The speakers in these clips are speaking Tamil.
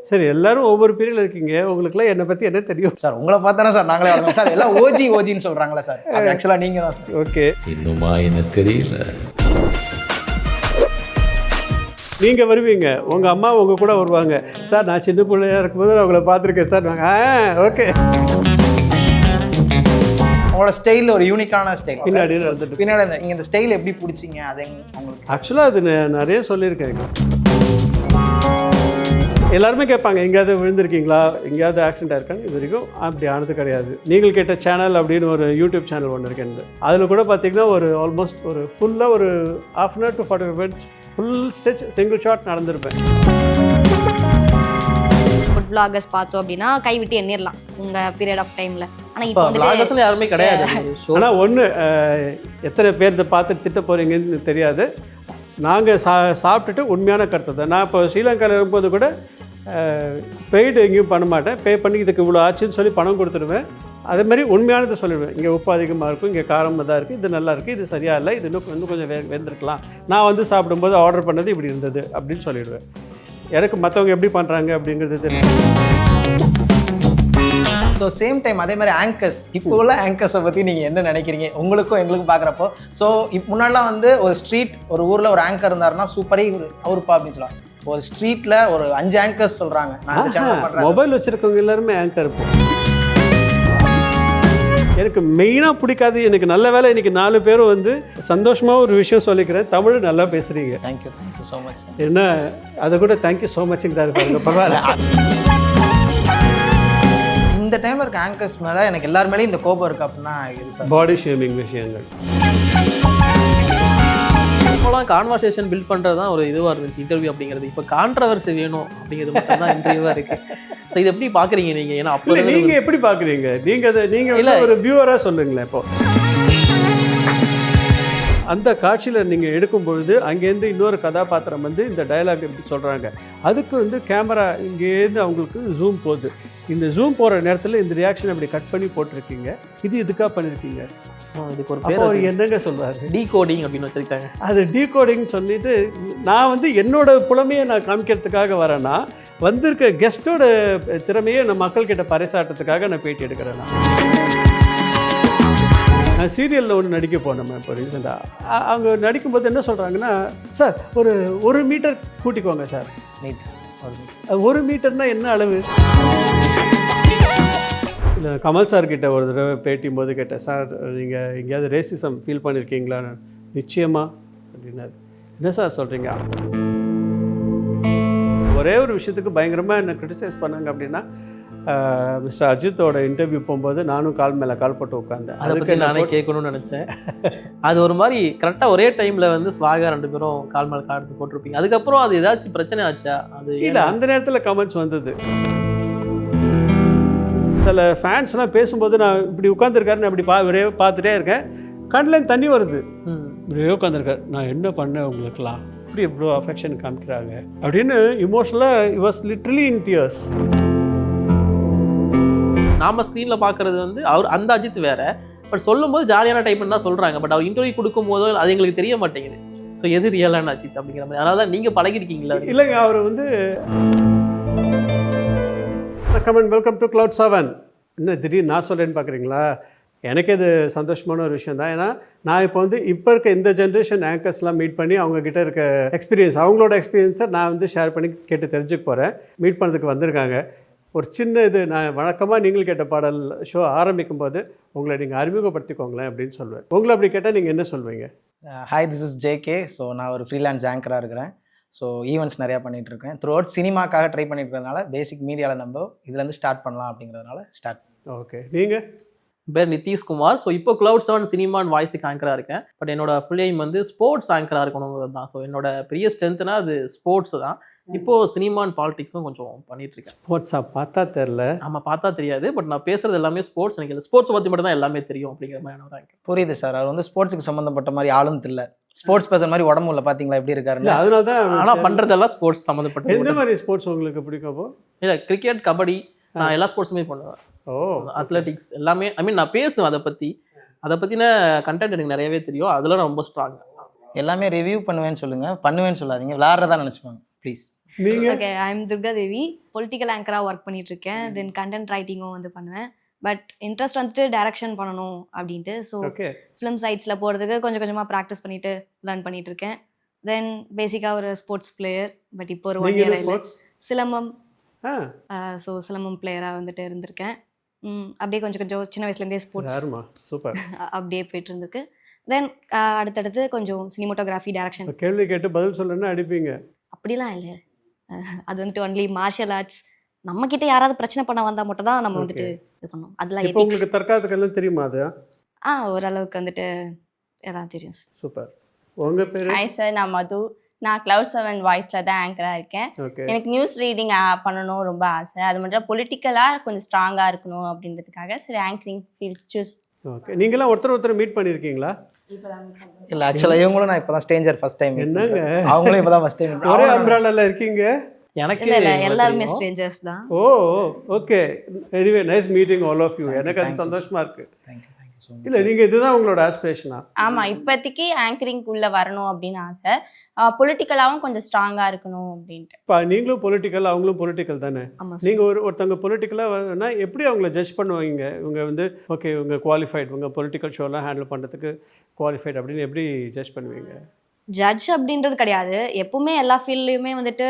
சரி, எல்லாரும் ஒவ்வொரு பீரியட்ல இருக்கீங்க. உங்களுக்குலாம் என்னை பத்தி என்ன தெரியும்? சார் உங்களை பார்த்தானே சார் நாங்களே வளர்ந்தோம் சார். எல்லாம் ஓஜின்னு சொல்றாங்களே சார், அது ஆக்சுவலாக நீங்கள் தான் சார். ஓகே, இன்னுமா எனக்கு தெரியல. நீங்க வருவீங்க, உங்க அம்மா உங்க கூட வருவாங்க. சார் நான் சின்ன பிள்ளையா இருக்கும்போது அவங்கள பார்த்துருக்கேன் சார். ஓகே, உங்களோட ஸ்டைல் ஒரு யூனிக்கான ஸ்டைல். பின்னாடி வந்துட்டு பின்னாடி நீங்கள் இந்த ஸ்டைல் எப்படி பிடிச்சிங்க அது உங்களுக்கு? ஆக்சுவலாக அது நிறைய சொல்லியிருக்கேன். எல்லாருமே கேட்பாங்க, எங்கேயாவது விழுந்திருக்கீங்களா, எங்கேயாவது ஆக்சிடென்ட் ஆயிருக்காங்க. இது வரைக்கும் அப்படி ஆனது கிடையாது. நீங்கள் கேட்ட சேனல் அப்படின்னு ஒரு யூடியூப் சேனல் ஒன்று இருக்கேன். அதில் கூட பார்த்தீங்கன்னா ஒரு ஆல்மோஸ்ட் ஒரு ஃபுல்லாக ஒரு ½ hour to 45 minutes full stretch single shot நடந்திருப்பேன். ஃபுட் vloggers பார்த்தோம் அப்படின்னா கைவிட்டு எண்ணிடலாம் உங்கள் பீரியட் ஆஃப் டைமில். ஆனால் இப்போ vloggers யாருமே கிடையாது. ஆனால் ஒன்று, எத்தனை பேர் இதை பார்த்து திட்ட போகிறீங்கன்னு தெரியாது. நாங்கள் சாப்பிட்டுட்டு உண்மையான கருத்து தான். நான் இப்போ ஸ்ரீலங்காவில் இருக்கும்போது கூட பெய்டு எங்கேயும் பண்ண மாட்டேன். பே பண்ணி இதுக்கு இவ்வளோ ஆச்சுன்னு சொல்லி பணம் கொடுத்துடுவேன். அதே மாதிரி உண்மையானதை சொல்லிடுவேன். இங்கே உப்பு அதிகமாக இருக்கும், இங்கே காரமாக தான் இருக்குது, இது நல்லா இருக்குது, இது சரியாக இல்லை, இது இன்னும் கொஞ்சம் வெந்திருக்கலாம், நான் வந்து சாப்பிடும்போது ஆர்டர் பண்ணது இப்படி இருந்தது அப்படின்னு சொல்லிவிடுவேன். எனக்கு மற்றவங்க எப்படி பண்ணுறாங்க அப்படிங்கிறது தெரியும். ஸோ சேம் டைம் அதே மாதிரி ஆங்கர்ஸ், இப்போ உள்ள ஆங்கர்ஸை பற்றி நீங்கள் என்ன நினைக்கிறீங்க? உங்களுக்கும் எங்களுக்கும் பார்க்குறப்போ ஸோ முன்னாடிலாம் வந்து ஒரு ஸ்ட்ரீட் ஒரு ஊரில் ஒரு ஆங்கர் இருந்தாருன்னா சூப்பரே அவருப்பா அப்படின்னு சொல்லலாம். ஒரு ஸ்ட்ரீட்டில் ஒரு 5 ஆங்கர்ஸ் சொல்கிறாங்க. நான் மொபைல் வச்சுருக்கவங்க எல்லாருமே ஆங்கர் இருப்போம். எனக்கு மெயினாக பிடிக்காது. எனக்கு நல்ல வேலை இன்றைக்கி 4 பேரும் வந்து சந்தோஷமாக ஒரு விஷயம் சொல்லிக்கிறேன். தமிழ் நல்லா பேசுகிறீங்க. Thank you so much. என்ன அதை கூட தேங்க்யூ ஸோ மச்சுங்கிறாரு பாருங்க, பரவாயில்ல. இந்த டைமில் இருக்க ஆங்கர்ஸ் மேலே எனக்கு எல்லார் மேலேயும் இந்த கோபம் இருக்குது அப்படின்னா இது சார் பாடி ஷேமிங் விஷயங்கள். இப்போலாம் கான்வர்சேஷன் பில்ட் பண்ணுறது தான் ஒரு இதுவாக இருந்துச்சு இன்டர்வியூ அப்படிங்கிறது. இப்போ கான்ட்ரவர்சி வேணும் அப்படிங்கிறது மட்டும் தான் இன்டர்வியூவாக இருக்குது. ஸோ இது எப்படி பார்க்குறீங்க நீங்கள்? ஏன்னா அப்போ நீங்கள் எப்படி பார்க்குறீங்க? நீங்கள் இல்லை ஒரு வியூவராக சொல்லுங்களேன். இப்போ அந்த காட்சியில் நீங்கள் எடுக்கும் பொழுது அங்கேருந்து இன்னொரு கதாபாத்திரம் வந்து இந்த டயலாக் எப்படி சொல்கிறாங்க, அதுக்கு வந்து கேமரா இங்கேருந்து அவங்களுக்கு ஜூம் போகுது. இந்த ஜூம் போகிற நேரத்தில் இந்த ரியாக்ஷன் அப்படி கட் பண்ணி போட்டிருக்கீங்க. இது இதுக்காக பண்ணியிருக்கீங்க. இதுக்கு ஒரு பேர் என்னங்க சொல்கிறாரு? டீகோடிங் அப்படின்னு வச்சுருக்காங்க. அது டீகோடிங் சொல்லிட்டு நான் வந்து என்னோட புலமையை நான் காமிக்கிறதுக்காக வரேன்னா, வந்திருக்க கெஸ்ட்டோட திறமையை நான் மக்கள்கிட்ட பறைசாட்டுறதுக்காக நான் பேட்டி எடுக்கிறேன். நான் சீரியலில் ஒன்று நடிக்க போனோம் இப்போ ரீசெண்டாக. அவங்க நடிக்கும்போது என்ன சொல்கிறாங்கன்னா, சார் ஒரு 1 மீட்டர் கூட்டிக்கோங்க சார். மீட்டர் 1 மீட்டர்னால் என்ன அளவு? இல்லை, கமல் சார் கிட்ட ஒரு தடவை பேட்டியும் போது கேட்டேன், சார் நீங்கள் எங்கேயாவது ரேசிசம் ஃபீல் பண்ணியிருக்கீங்களா? நிச்சயமா அப்படின்னாரு. என்ன சார் சொல்கிறீங்க? ஒரே ஒரு விஷயத்துக்கு பயங்கரமாக என்னை கிரிட்டிசைஸ் பண்ணாங்க அப்படின்னா, மிஸ்டர் அஜித்தோட இன்டர்வியூ போகும்போது நானும் கால் மேலே கால் போட்டு உட்காந்தேன். அதுக்கு நானே கேட்கணும்னு நினச்சேன். அது ஒரு மாதிரி கரெக்டாக ஒரே டைமில் வந்து ஸ்வாகா 2 பேரும் கால் மேலே கால் எடுத்து போட்டிருப்பீங்க. அதுக்கப்புறம் அது ஏதாச்சும் பிரச்சனை ஆச்சா? அது இல்லை, அந்த நேரத்தில் கமெண்ட்ஸ் வந்தது. சில ஃபேன்ஸ்லாம் பேசும்போது நான் இப்படி உட்காந்துருக்காரு, நான் இப்படி ஒரே பார்த்துட்டே இருக்கேன், கண்ணில் தண்ணி வருது. இப்படியே உட்காந்துருக்காரு. நான் என்ன பண்ணேன் உங்களுக்குலாம், இப்படி இவ்வளோ அஃபெக்ஷன் காமிக்கிறாங்க அப்படின்னு இமோஷனலாக it was literally in tears. நாம ஸ்க்ரீனில் பார்க்குறது வந்து அவர் அந்த அஜித் வேற, பட் சொல்லும்போது ஜாலியான டைப்னு தான் சொல்கிறாங்க. பட் அவர் இன்டர்வியூ கொடுக்கும்போது அது எங்களுக்கு தெரிய மாட்டேங்குது. ஸோ எது ரியலான அஜித் அப்படிங்கிற மாதிரி. அதனால தான் நீங்கள் பழகிருக்கீங்களா? இல்லைங்க, அவர் வந்து கமெண்ட் வெல்கம் டு Cloud 7. என்ன திடீர்னு நான் சொல்கிறேன்னு பார்க்குறீங்களா? எனக்கு இது சந்தோஷமான ஒரு விஷயம் தான். ஏன்னா நான் இப்போ வந்து இப்போ இருக்க இந்த ஜென்ரேஷன் ஆங்கர்ஸ்லாம் மீட் பண்ணி அவங்கக்கிட்ட இருக்க எக்ஸ்பீரியன்ஸ், அவங்களோட எக்ஸ்பீரியன்ஸை நான் வந்து ஷேர் பண்ணி கேட்டு தெரிஞ்சுக்க போகிறேன். மீட் பண்ணுறதுக்கு வந்திருக்காங்க. ஒரு சின்ன இது, நான் வழக்கமாக நீங்கள் கேட்ட பாடல் ஷோ ஆரம்பிக்கும் போது உங்களை நீங்கள் அறிமுகப்படுத்திக்கோங்களேன் அப்படின்னு சொல்லுவேன். உங்களை அப்படி கேட்டால் நீங்கள் என்ன சொல்வீங்க? Hi, this is JK. So நான் ஒரு ஃப்ரீலான்ஸ் ஆங்கராக இருக்கிறேன். ஸோ ஈவெண்ட்ஸ் நிறையா பண்ணிகிட்ருக்கேன். த்ரூ அவுட் சினிமாக்காக ட்ரை பண்ணிட்டுறதுனால பேசிக் மீடியாவில் நம்ம இதுலேருந்து ஸ்டார்ட் பண்ணலாம் அப்படிங்கிறதுனால ஸ்டார்ட். ஓகே, நீங்கள்? பேர் நிதிஷ்குமார். ஸோ இப்போ Cloud 7 சினிமா அண்ட் வாய்ஸுக்கு ஆங்கராக இருக்கேன். பட் என்னோட ஃபுல் எய்ம் வந்து ஸ்போர்ட்ஸ் ஆங்கராக இருக்கணுங்கிறது தான். ஸோ என்னோட பெரிய ஸ்ட்ரென்த்னா அது ஸ்போர்ட்ஸ் தான். இப்போது சினிமா அண்ட் பாலிடிக்ஸும் கொஞ்சம் பண்ணிகிட்ருக்கேன். ஸ்போர்ட்ஸாக பார்த்தா தெரில. ஆமாம், பார்த்தா தெரியாது. பட் நான் பேசுகிறது எல்லாமே ஸ்போர்ட்ஸ். எனக்கு ஸ்போர்ட்ஸ் பற்றி மட்டும் தான் எல்லாமே தெரியும் அப்படிங்கிற மாதிரி ஒரு ஆங்கர். புரியுது சார். அவர் வந்து ஸ்போர்ட்ஸுக்கு சம்மந்தப்பட்ட மாதிரி ஆளும் இல்லை, ஸ்போர்ட்ஸ் பேசுகிற மாதிரி உடம்பு இல்லை. பார்த்தீங்களா எப்படி இருக்காருன்னு? அதனால தான். ஆனால் பண்ணுறதெல்லாம் ஸ்போர்ட்ஸ் சம்மந்தப்பட்ட. எந்த மாதிரி ஸ்போர்ட்ஸ் உங்களுக்கு பிடிக்கும்? இல்லை, கிரிக்கெட், கபடி, நான் எல்லா ஸ்போர்ட்ஸுமே பண்ணுவேன். அத்லெட்டிக்ஸ் எல்லாமே. ஐ மீன் நான் பேசுவேன் அதை பற்றின கண்டென்ட் எனக்கு நிறையவே தெரியும். அதில் நான் ரொம்ப ஸ்ட்ராங். எல்லாமே ரிவ்யூ பண்ணுவேன்னு சொல்லுங்கள், பண்ணுவேன்னு சொல்லாதீங்க, விளாட்றதா நினச்சிப்பாங்க. ப்ளீஸ். நீங்கள் okay, I am Durga Devi. Political ஆங்கராக ஒர்க் பண்ணிட்டு இருக்கேன். தென் கண்டென்ட் ரைட்டிங்கும் வந்து பண்ணுவேன். பட் இன்ட்ரெஸ்ட் வந்துட்டு டைரக்ஷன் பண்ணணும் அப்படின்ட்டு. ஸோ ஓகே ஃபிலிம் சைட்ஸில் போகிறதுக்கு கொஞ்சம் கொஞ்சமாக ப்ராக்டிஸ் பண்ணிட்டு லேர்ன் பண்ணிட்டு இருக்கேன். தென் பேசிக்காக ஒரு ஸ்போர்ட்ஸ் பிளேயர். பட் இப்போ ஒரு 1 நீங்கள் இயர் என்ன இல்லை, ஸ்போர்ட்ஸ்? சிலம்பம். ஆ ஸோ சிலம்பம் பிளேயராக வந்துட்டு இருந்திருக்கேன். அப்படியே கொஞ்சம் கொஞ்சம் சின்ன வயசுலேருந்தே ஸ்போர்ட்ஸ் யாருமா சூப்பர். அப்படியே போயிட்டு இருந்திருக்கு. தென் அடுத்தடுத்து கொஞ்சம் சினிமோட்டோகிராஃபி டைரக்ஷன். கேள்வி கேட்டு பதில் சொல்லணும்னா அடிப்பீங்க. அப்படிலாம் இல்லை. அது வந்துட்டு ஒன்லி மார்ஷியல் ஆர்ட்ஸ். நம்ம கிட்ட யாராவது பிரச்சனை பண்ண வந்தா மட்டும் தான் நம்ம வந்துட்டு இது பண்ணோம். அதெல்லாம் இப்போ ethics. உங்களுக்கு தற்காத்துக்கெல்லாம் தெரியுமா அது? ஓரளவுக்கு வந்துட்டு எல்லாம் தெரியும். சூப்பர். உங்கள் பேர்? ஹாய் சார், நான் மது. நான் Cloud 7 வாய்ஸில் தான் ஆங்கராக இருக்கேன். ஓகே எனக்கு நியூஸ் ரீடிங் பண்ணணும் ரொம்ப ஆசை. அது மட்டும் பொலிட்டிக்கலாக கொஞ்சம் ஸ்ட்ராங்காக இருக்கணும் அப்படின்றதுக்காக சரி ஆங்கரிங் ஃபீல்ட் சூஸ். ஓகே. நீங்களாம் ஒருத்தர் மீட் பண்ணியிருக்கீங்களா? இல்லை ஆக்சுவலாக இவங்களும் நான் இப்போ தான் ஸ்டேஞ்சர் ஃபர்ஸ்ட் டைம். என்னங்க அவங்களும் இப்போ தான் ஃபர்ஸ்ட் டைம். ஒரே அம்ப்ராலால இருக்கீங்க? எனக்கு இல்ல இல்ல எல்லாருமே ஸ்ட்ரேஞ்சர்ஸ் தான். Oh okay. Anyway nice meeting all of you. எனக்கு அது சந்தோஷமா இருக்கு. Thank you so much. இல்லை நீங்கள் இதுதான் உங்களோட ஆஸ்பிரேஷனா? ஆமாம், இப்போதைக்கு ஆங்கரிங்குள்ளே வரணும் அப்படின்னு ஆசை. பொலிட்டிக்கலாகவும் கொஞ்சம் ஸ்ட்ராங்காக இருக்கணும் அப்படின்ட்டு. இப்போ நீங்களும் பொலிட்டிக்கல், அவங்களும் பொலிட்டிக்கல் தானே? ஆமா. நீங்கள் ஒருத்தவங்க பொலிட்டிக்கலாக எப்படி அவங்கள ஜட்ஜ் பண்ணுவீங்க? இவங்க வந்து ஓகே இவங்க குவாலிஃபைட், இவங்க பொலிட்டிக்கல் ஷோலாம் ஹேண்டில் பண்ணுறதுக்கு குவாலிஃபைட் அப்படின்னு எப்படி ஜட்ஜ் பண்ணுவீங்க? ஜட்ஜ் அப்படின்றது கிடையாது. எப்பவுமே எல்லா ஃபீல்ட்லையுமே வந்துட்டு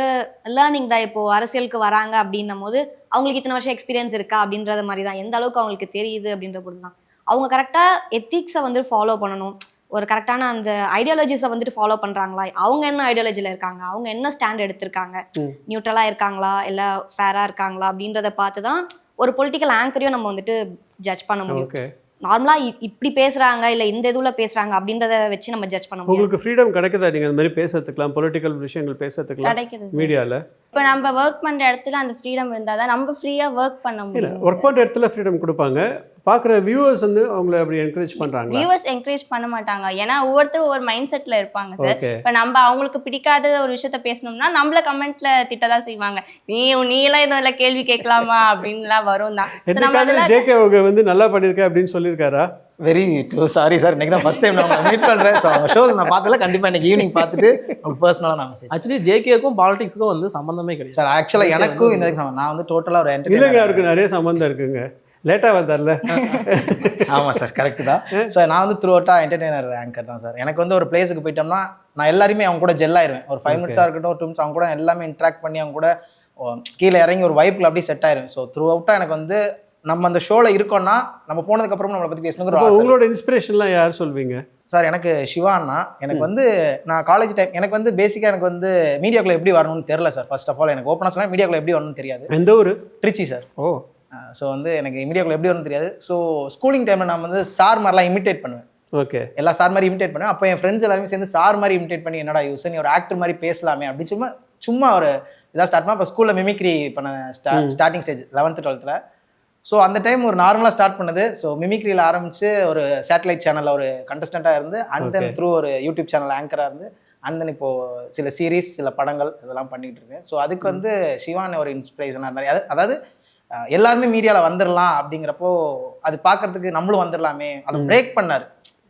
லேர்னிங் தான். இப்போ அரசியலுக்கு வராங்க அப்படின்னும் போது அவங்களுக்கு இத்தனை வருஷம் எக்ஸ்பீரியன்ஸ் இருக்கா அப்படின்றத மாதிரி தான். எந்த அளவுக்கு அவங்களுக்கு தெரியுது அப்படின்ற பொருள் தான். அவங்க கரெக்டாக எத்திக்ஸை வந்துட்டு ஃபாலோ பண்ணணும். ஒரு கரெக்டான அந்த ஐடியாலஜிஸை வந்துட்டு ஃபாலோ பண்ணுறாங்களா, அவங்க என்ன ஐடியாலஜியில் இருக்காங்க, அவங்க என்ன ஸ்டாண்ட் எடுத்திருக்காங்க, நியூட்ரலாக இருக்காங்களா இல்லை ஃபேராக இருக்காங்களா அப்படின்றத பார்த்து தான் ஒரு பொலிட்டிக்கல் ஆங்கரையும் நம்ம வந்துட்டு ஜட்ஜ் பண்ண முடியும். ஓகே. நார்மலாக இப்படி பேசுகிறாங்க இல்லை இந்த இதுவில் பேசுகிறாங்க அப்படின்றத வச்சு நம்ம ஜட்ஜ் பண்ண முடியும். உங்களுக்கு ஃப்ரீடம் கிடைக்குதா நீங்கள் அந்த மாதிரி பேசுறதுக்கலாம், பொலிட்டிக்கல் விஷயங்கள் பேசுறதுக்கலாம் கிடைக்குது. மீடியாவில்? இப்போ நம்ம ஒர்க் பண்ணுற இடத்துல அந்த ஃப்ரீடம் இருந்தால் தான் நம்ம ஃப்ரீயாக ஒர்க் பண்ண இல்லை முடியும். ஒர்க் பண்ணுற இடத்துல ஃப்ரீடம் கொடுப்பாங்க. பார்க்குற வியூவர்ஸ் வந்து அவங்கள அப்படி என்கரேஜ் பண்ணுறாங்க. வியூவர்ஸ் என்கரேஜ் பண்ண மாட்டாங்க. ஏன்னா ஒவ்வொருத்தரும் ஒவ்வொரு மைண்ட் செட்டில் இருப்பாங்க சார். ஓகே. இப்போ நம்ம அவங்களுக்கு பிடிக்காத ஒரு விஷயத்த பேசணும்னா நம்மள கமெண்ட்ல திட்டதான் செய்வாங்க. நீலாம் இதில் கேள்வி கேட்கலாமா அப்படின்லாம் வரும் தான். So நம்ம என்னைக்காவது அதெல்லாம் ஜேகே அவங்க வந்து நல்லா பண்ணியிருக்கேன் அப்படின்னு சொல்லியிருக்காரா? வெரி சாரி சார், இன்னைக்கு தான் ஃபர்ஸ்ட் டைம் நான் மீட் பண்ணுறேன். ஸோ அவங்க ஷோஸ் நான் பார்த்ததில்ல. கண்டிப்பாக இன்னைக்கு ஈவினிங் பார்த்துட்டு உங்களுக்கு பர்சனலாக நான் மெசேஜ். ஆக்சுவலி ஜேகேக்கும் பாலிடிக்ஸ்க்கும் வந்து சம்மந்தமே கிடையாது சார் ஆக்சுவலாக எனக்கும் இந்த நான் வந்து டோட்டலாக ஒரு இல்லைங்க, என்டர்டைனர். அவருக்கு நிறைய சம்மந்தம் இருக்குங்க. லேட்டாக வந்தார்ல. ஆமாம் சார், கரெக்டு தான். ஸோ நான் வந்து த்ரூ அவுட்டாக என்டர்டைனர் ஆங்கர் தான் சார். எனக்கு வந்து ஒரு பிளேஸுக்கு போயிட்டோம்னா நான் எல்லாருமே அவங்க கூட ஜெல் ஆயிருவேன். ஒரு 5 மினிட்ஸாக இருக்கட்டும், ஒரு 2 மினிட்ஸ் அவங்க கூட எல்லாமே இன்ட்ராக்ட் பண்ணி அவங்க கூட கீழே இறங்கி ஒரு வைப்பில் அப்படியே செட் ஆயிருவேன். ஸோ த்ரூ அவுட்டாக எனக்கு வந்து நம்ம அந்த ஷோவில் இருக்கோம்னா நம்ம போனதுக்கப்புறம் நம்மளை பற்றி பேசணுங்கிற ஆசை. உங்களோட இன்ஸ்பிரேஷன்லாம் யார் சொல்வீங்க? சார் எனக்கு சிவா அண்ணா. எனக்கு வந்து நான் காலேஜ் டைம் எனக்கு வந்து பேசிக்காக எனக்கு வந்து மீடியாக்குள்ளே எப்படி வரணும்னு தெரியல சார். ஃபர்ஸ்ட் ஆஃப் ஆல் எனக்கு ஓப்பனாக சொன்னால் மீடியாக்குள்ளே எப்படி வரணும்னு தெரியாது. எந்த ஊர்? திருச்சி சார். ஓ. ஸோ வந்து எனக்கு மீடியாக்குள்ளே எப்படி வரணும்னு தெரியாது. ஸோ ஸ்கூலிங் டைமில் நான் வந்து சார் மாதிரிலாம் இமிட்டேட் பண்ணுவேன். ஓகே. எல்லா சார் மாதிரி இமிட்டேட் பண்ணுவேன். அப்போ என் ஃப்ரெண்ட்ஸ் எல்லாருமே சேர்ந்து சார் மாதிரி இமிட்டேட் பண்ணி என்னடா யூஸ் நீ ஒரு ஆக்டர் மாதிரி பேசலாமே அப்படி சும்மா ஒரு இதாக ஸ்டார்ட் பண்ணால். இப்போ ஸ்கூலில் மிமிக்ரி பண்ண starting stage 11th 12th. So அந்த டைம் ஒரு நார்மலாக ஸ்டார்ட் பண்ணது. ஸோ மிமிக்ரியில் ஆரம்பித்து ஒரு சேட்டலைட் சேனலில் ஒரு கண்டஸ்டண்ட்டாக இருந்து அண்ட் தென் த்ரூ ஒரு யூடியூப் சேனல் ஆங்கராக இருந்து அண்ட் தென் இப்போது சில சீரீஸ் சில படங்கள் இதெல்லாம் பண்ணிகிட்டு இருக்கேன். ஸோ அதுக்கு வந்து சிவான் ஒரு இன்ஸ்பிரேஷனாக இருந்தார். அதாவது எல்லாருமே மீடியாவில் வந்துடலாம் அப்படிங்கிறப்போ அது பார்க்கறதுக்கு நம்மளும் வந்துடலாமே அதை பிரேக் பண்ணார்.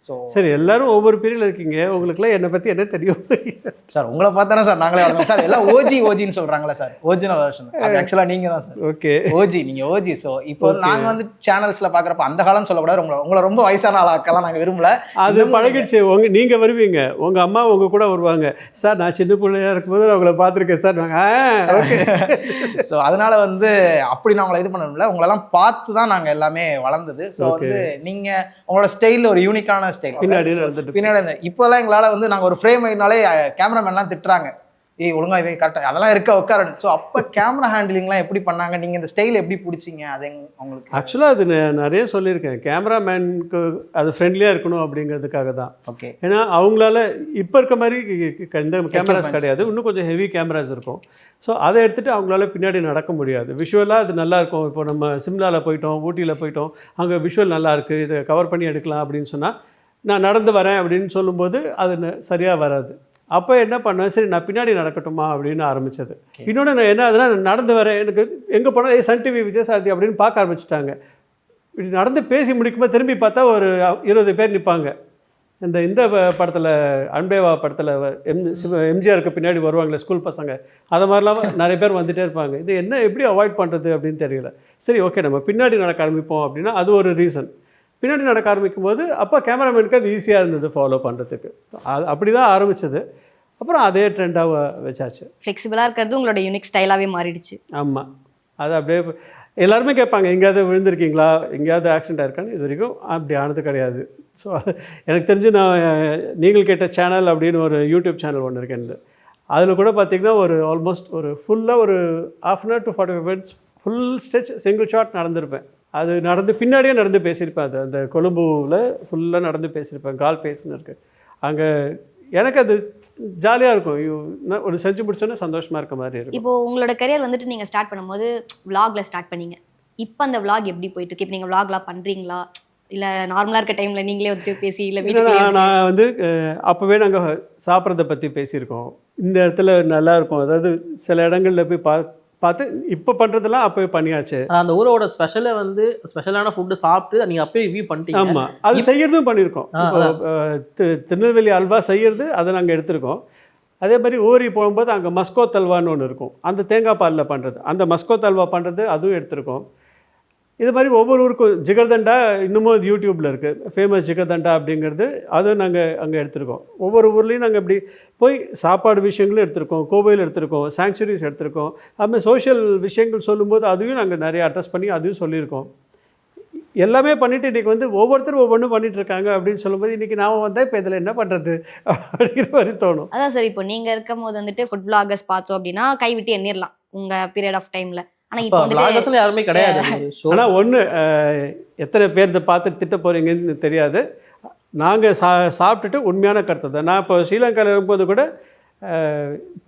ஸோ சரி, எல்லாரும் ஒவ்வொரு பீரியட்ல இருக்கீங்க. உங்களுக்குலாம் என்னை பற்றி என்ன தெரியும்? சார் உங்களை பார்த்தானே சார் நாங்களே வளர்ந்தோம் சார். எல்லாம் ஓஜின்னு சொல்கிறாங்களே சார், ஒரிஜினல் வெர்ஷன். அது ஆக்சுவலாக நீங்கள் தான் சார். ஓகே. ஓஜி, நீங்கள் ஓஜி. ஸோ இப்போ நாங்கள் வந்து சேனல்ஸில் பார்க்குறப்ப அந்த காலம் சொல்லக்கூடாது. உங்களை ரொம்ப வயசான ஆளாக்கெல்லாம் நாங்கள் விரும்பல. அது பழகிடுச்சு. நீங்கள் வருவீங்க, உங்கள் அம்மா உங்கள் கூட வருவாங்க. சார் நான் சின்ன பிள்ளையா இருக்கும்போது அவங்கள பார்த்துருக்கேன் சார். ஓகே. ஸோ அதனால வந்து அப்படி நான் உங்களை இது பண்ணணும்ல, உங்களெல்லாம் பார்த்து தான் நாங்கள் எல்லாமே வளர்ந்தது. ஸோ வந்து நீங்கள் உங்களோட ஸ்டைலில் ஒரு யூனிக்கான ஸ்டைல் பின்னாடி இப்போல்லாம் எங்களால் வந்து நாங்கள் ஒரு ஃப்ரேம் ஆகினாலே கேமராமேன்லாம் திட்டுறாங்க, ஏய் ஒழுங்கா இவன் கரெக்டாக அதெல்லாம் இருக்க உட்காரணும். ஸோ அப்போ கேமரா ஹேண்டிலிங்லாம் எப்படி பண்ணாங்க, நீங்கள் இந்த ஸ்டைல் எப்படி பிடிச்சிங்க? அது உங்களுக்கு ஆக்சுவலாக அது நிறைய சொல்லியிருக்கேன். கேமராமேனுக்கு அது ஃப்ரெண்ட்லியாக இருக்கணும் அப்படிங்கிறதுக்காக தான். ஓகே. ஏன்னா அவங்களால இப்போ இருக்க மாதிரி இந்த கேமராஸ் கிடையாது, இன்னும் கொஞ்சம் ஹெவி கேமராஸ் இருக்கும். ஸோ அதை எடுத்துகிட்டு அவங்களால பின்னாடி நடக்க முடியாது. விஷுவலாக அது நல்லாயிருக்கும். இப்போ நம்ம சிம்லாவில் போயிட்டோம், ஊட்டியில் போயிட்டோம், அங்கே விஷுவல் நல்லாயிருக்கு, இதை கவர் பண்ணி எடுக்கலாம் அப்படின்னு சொன்னால் நான் நடந்து வரேன் அப்படின்னு சொல்லும்போது அது சரியாக வராது. அப்போ என்ன பண்ணேன், சரி நான் பின்னாடி நடக்கட்டுமா அப்படின்னு ஆரம்பித்தது. இன்னொன்று நான் என்ன ஆகுதுன்னா, நான் நடந்து வரேன், எனக்கு எங்கே போனால் சன் டிவி விஜயசாரதி அப்படின்னு பார்க்க ஆரம்பிச்சிட்டாங்க. இப்படி நடந்து பேசி முடிக்கும்போது திரும்பி பார்த்தா ஒரு 20 பேர் நிற்பாங்க. இந்த படத்தில் அன்பேவா படத்தில் எம்ஜிஆருக்கு பின்னாடி வருவாங்களே ஸ்கூல் பசங்க, அதை மாதிரிலாம் நிறைய பேர் வந்துகிட்டே இருப்பாங்க. இது என்ன எப்படி அவாய்ட் பண்ணுறது அப்படின்னு தெரியல. சரி ஓகே நம்ம பின்னாடி நடக்க ஆரம்பிப்போம் அப்படின்னா அது ஒரு ரீசன். பின்னாடி நடக்க ஆரம்பிக்கும் போது அப்போ கேமராமேனுக்கு அது ஈஸியாக இருந்தது ஃபாலோ பண்ணுறதுக்கு. அது அப்படி தான் ஆரம்பித்தது. அப்புறம் அதே ட்ரெண்டாக வச்சாச்சு. ஃப்ளெக்சிபிளாக இருக்கிறது உங்களோட யூனிக் ஸ்டைலாகவே மாறிடுச்சு. ஆமாம், அது அப்படியே எல்லாருமே கேட்பாங்க எங்கேயாவது விழுந்திருக்கீங்களா, எங்கேயாவது ஆக்சிடென்ட் ஆயிருக்கான்னு. இது வரைக்கும் அப்படி ஆனது கிடையாது. ஸோ எனக்கு தெரிஞ்சு நான் நீங்கள் கேட்ட சேனல் அப்படின்னு ஒரு யூடியூப் சேனல் ஒன்று இருக்கேன். அதில் கூட பார்த்திங்கன்னா ஒரு ஆல்மோஸ்ட் ஒரு ஃபுல்லாக ஒரு 1/2 hour to 45 minutes full stretch single shot நடந்திருப்பேன். அது நடந்து பின்னாடியே நடந்து பேசியிருப்பேன். அது அந்த கொழும்புவில் ஃபுல்லாக நடந்து பேசியிருப்பேன். கால் ஃபேஸ்ன்னு இருக்குது அங்கே. எனக்கு அது ஜாலியாக இருக்கும். ஒரு செஞ்சு முடிச்சோன்னே சந்தோஷமாக இருக்க மாதிரி இருக்கும். இப்போ உங்களோட கரியர் வந்துட்டு நீங்கள் ஸ்டார்ட் பண்ணும்போது vlogல ஸ்டார்ட் பண்ணீங்க. இப்போ அந்த vlog எப்படி போயிட்டு இருக்கு? இப்போ நீங்கள் vlogலாம் பண்ணுறீங்களா, இல்லை நார்மலாக இருக்க டைமில் நீங்களே வந்துட்டு பேசி இல்லை வீட்டுக்கு? நான் வந்து அப்போவே நாங்கள் சாப்பிட்றத பற்றி பேசியிருக்கோம். இந்த இடத்துல நல்லா இருக்கும், அதாவது சில இடங்களில் போய் பார்த்து இப்போ பண்ணுறதெல்லாம் அப்போவே பண்ணியாச்சு. அந்த ஊரோட ஸ்பெஷலை வந்து ஸ்பெஷலான ஃபுட்டு சாப்பிட்டு நீங்கள் அப்பயே ரிவ்யூ பண்ணிட்டீங்க. ஆமாம், அது செய்யறதும் பண்ணியிருக்கோம். இப்போ திருநெல்வேலி அல்வா செய்யறது அதை நாங்கள் எடுத்திருக்கோம். அதே மாதிரி ஊரி போகும்போது அங்கே மஸ்கோத் அல்வான்னு ஒன்று இருக்கும், அந்த தேங்காய் பாலில் பண்ணுறது, அந்த மஸ்கோத் அல்வா பண்ணுறது அதுவும் எடுத்திருக்கோம். இது மாதிரி ஒவ்வொரு ஊருக்கும் ஜிகர்தண்டா இன்னமும் அது யூடியூப்பில் இருக்குது, ஃபேமஸ் ஜிகர்தண்டா அப்படிங்கிறது, அதுவும் நாங்கள் அங்கே எடுத்திருக்கோம். ஒவ்வொரு ஊர்லேயும் நாங்கள் இப்படி போய் சாப்பாடு விஷயங்களும் எடுத்திருக்கோம், கோவில் எடுத்திருக்கோம், சாங்சுரிஸ் எடுத்திருக்கோம். அதுமாதிரி சோஷியல் விஷயங்கள் சொல்லும்போது அதையும் நாங்கள் நிறைய அட்ரஸ் பண்ணி அதையும் சொல்லியிருக்கோம். எல்லாமே பண்ணிவிட்டு இன்றைக்கி வந்து ஒவ்வொருத்தரும் ஒவ்வொன்றும் பண்ணிகிட்டு இருக்காங்க அப்படின்னு சொல்லும்போது இன்றைக்கி நாம் வந்தால் இப்போ இதில் என்ன பண்ணுறது அப்படிங்கிற மாதிரி தோணும். அதான் சார், இப்போ நீங்கள் இருக்கும் போது வந்துட்டு ஃபுட் vloggers பார்த்தோம் அப்படின்னா கைவிட்டு எண்ணிடலாம் உங்கள் பீரியட் ஆஃப் டைமில். ஆனால் இப்போ வந்துட்டு யாருமே கிடையாது. ஆனால் ஒன்று, எத்தனை பேர் இதை பார்த்துட்டு திட்ட போகிறீங்கன்னு தெரியாது. நாங்கள் சாப்பிட்டுட்டு உண்மையான கருத்து தான். நான் இப்போ ஸ்ரீலங்காவில் இருக்கும்போது கூட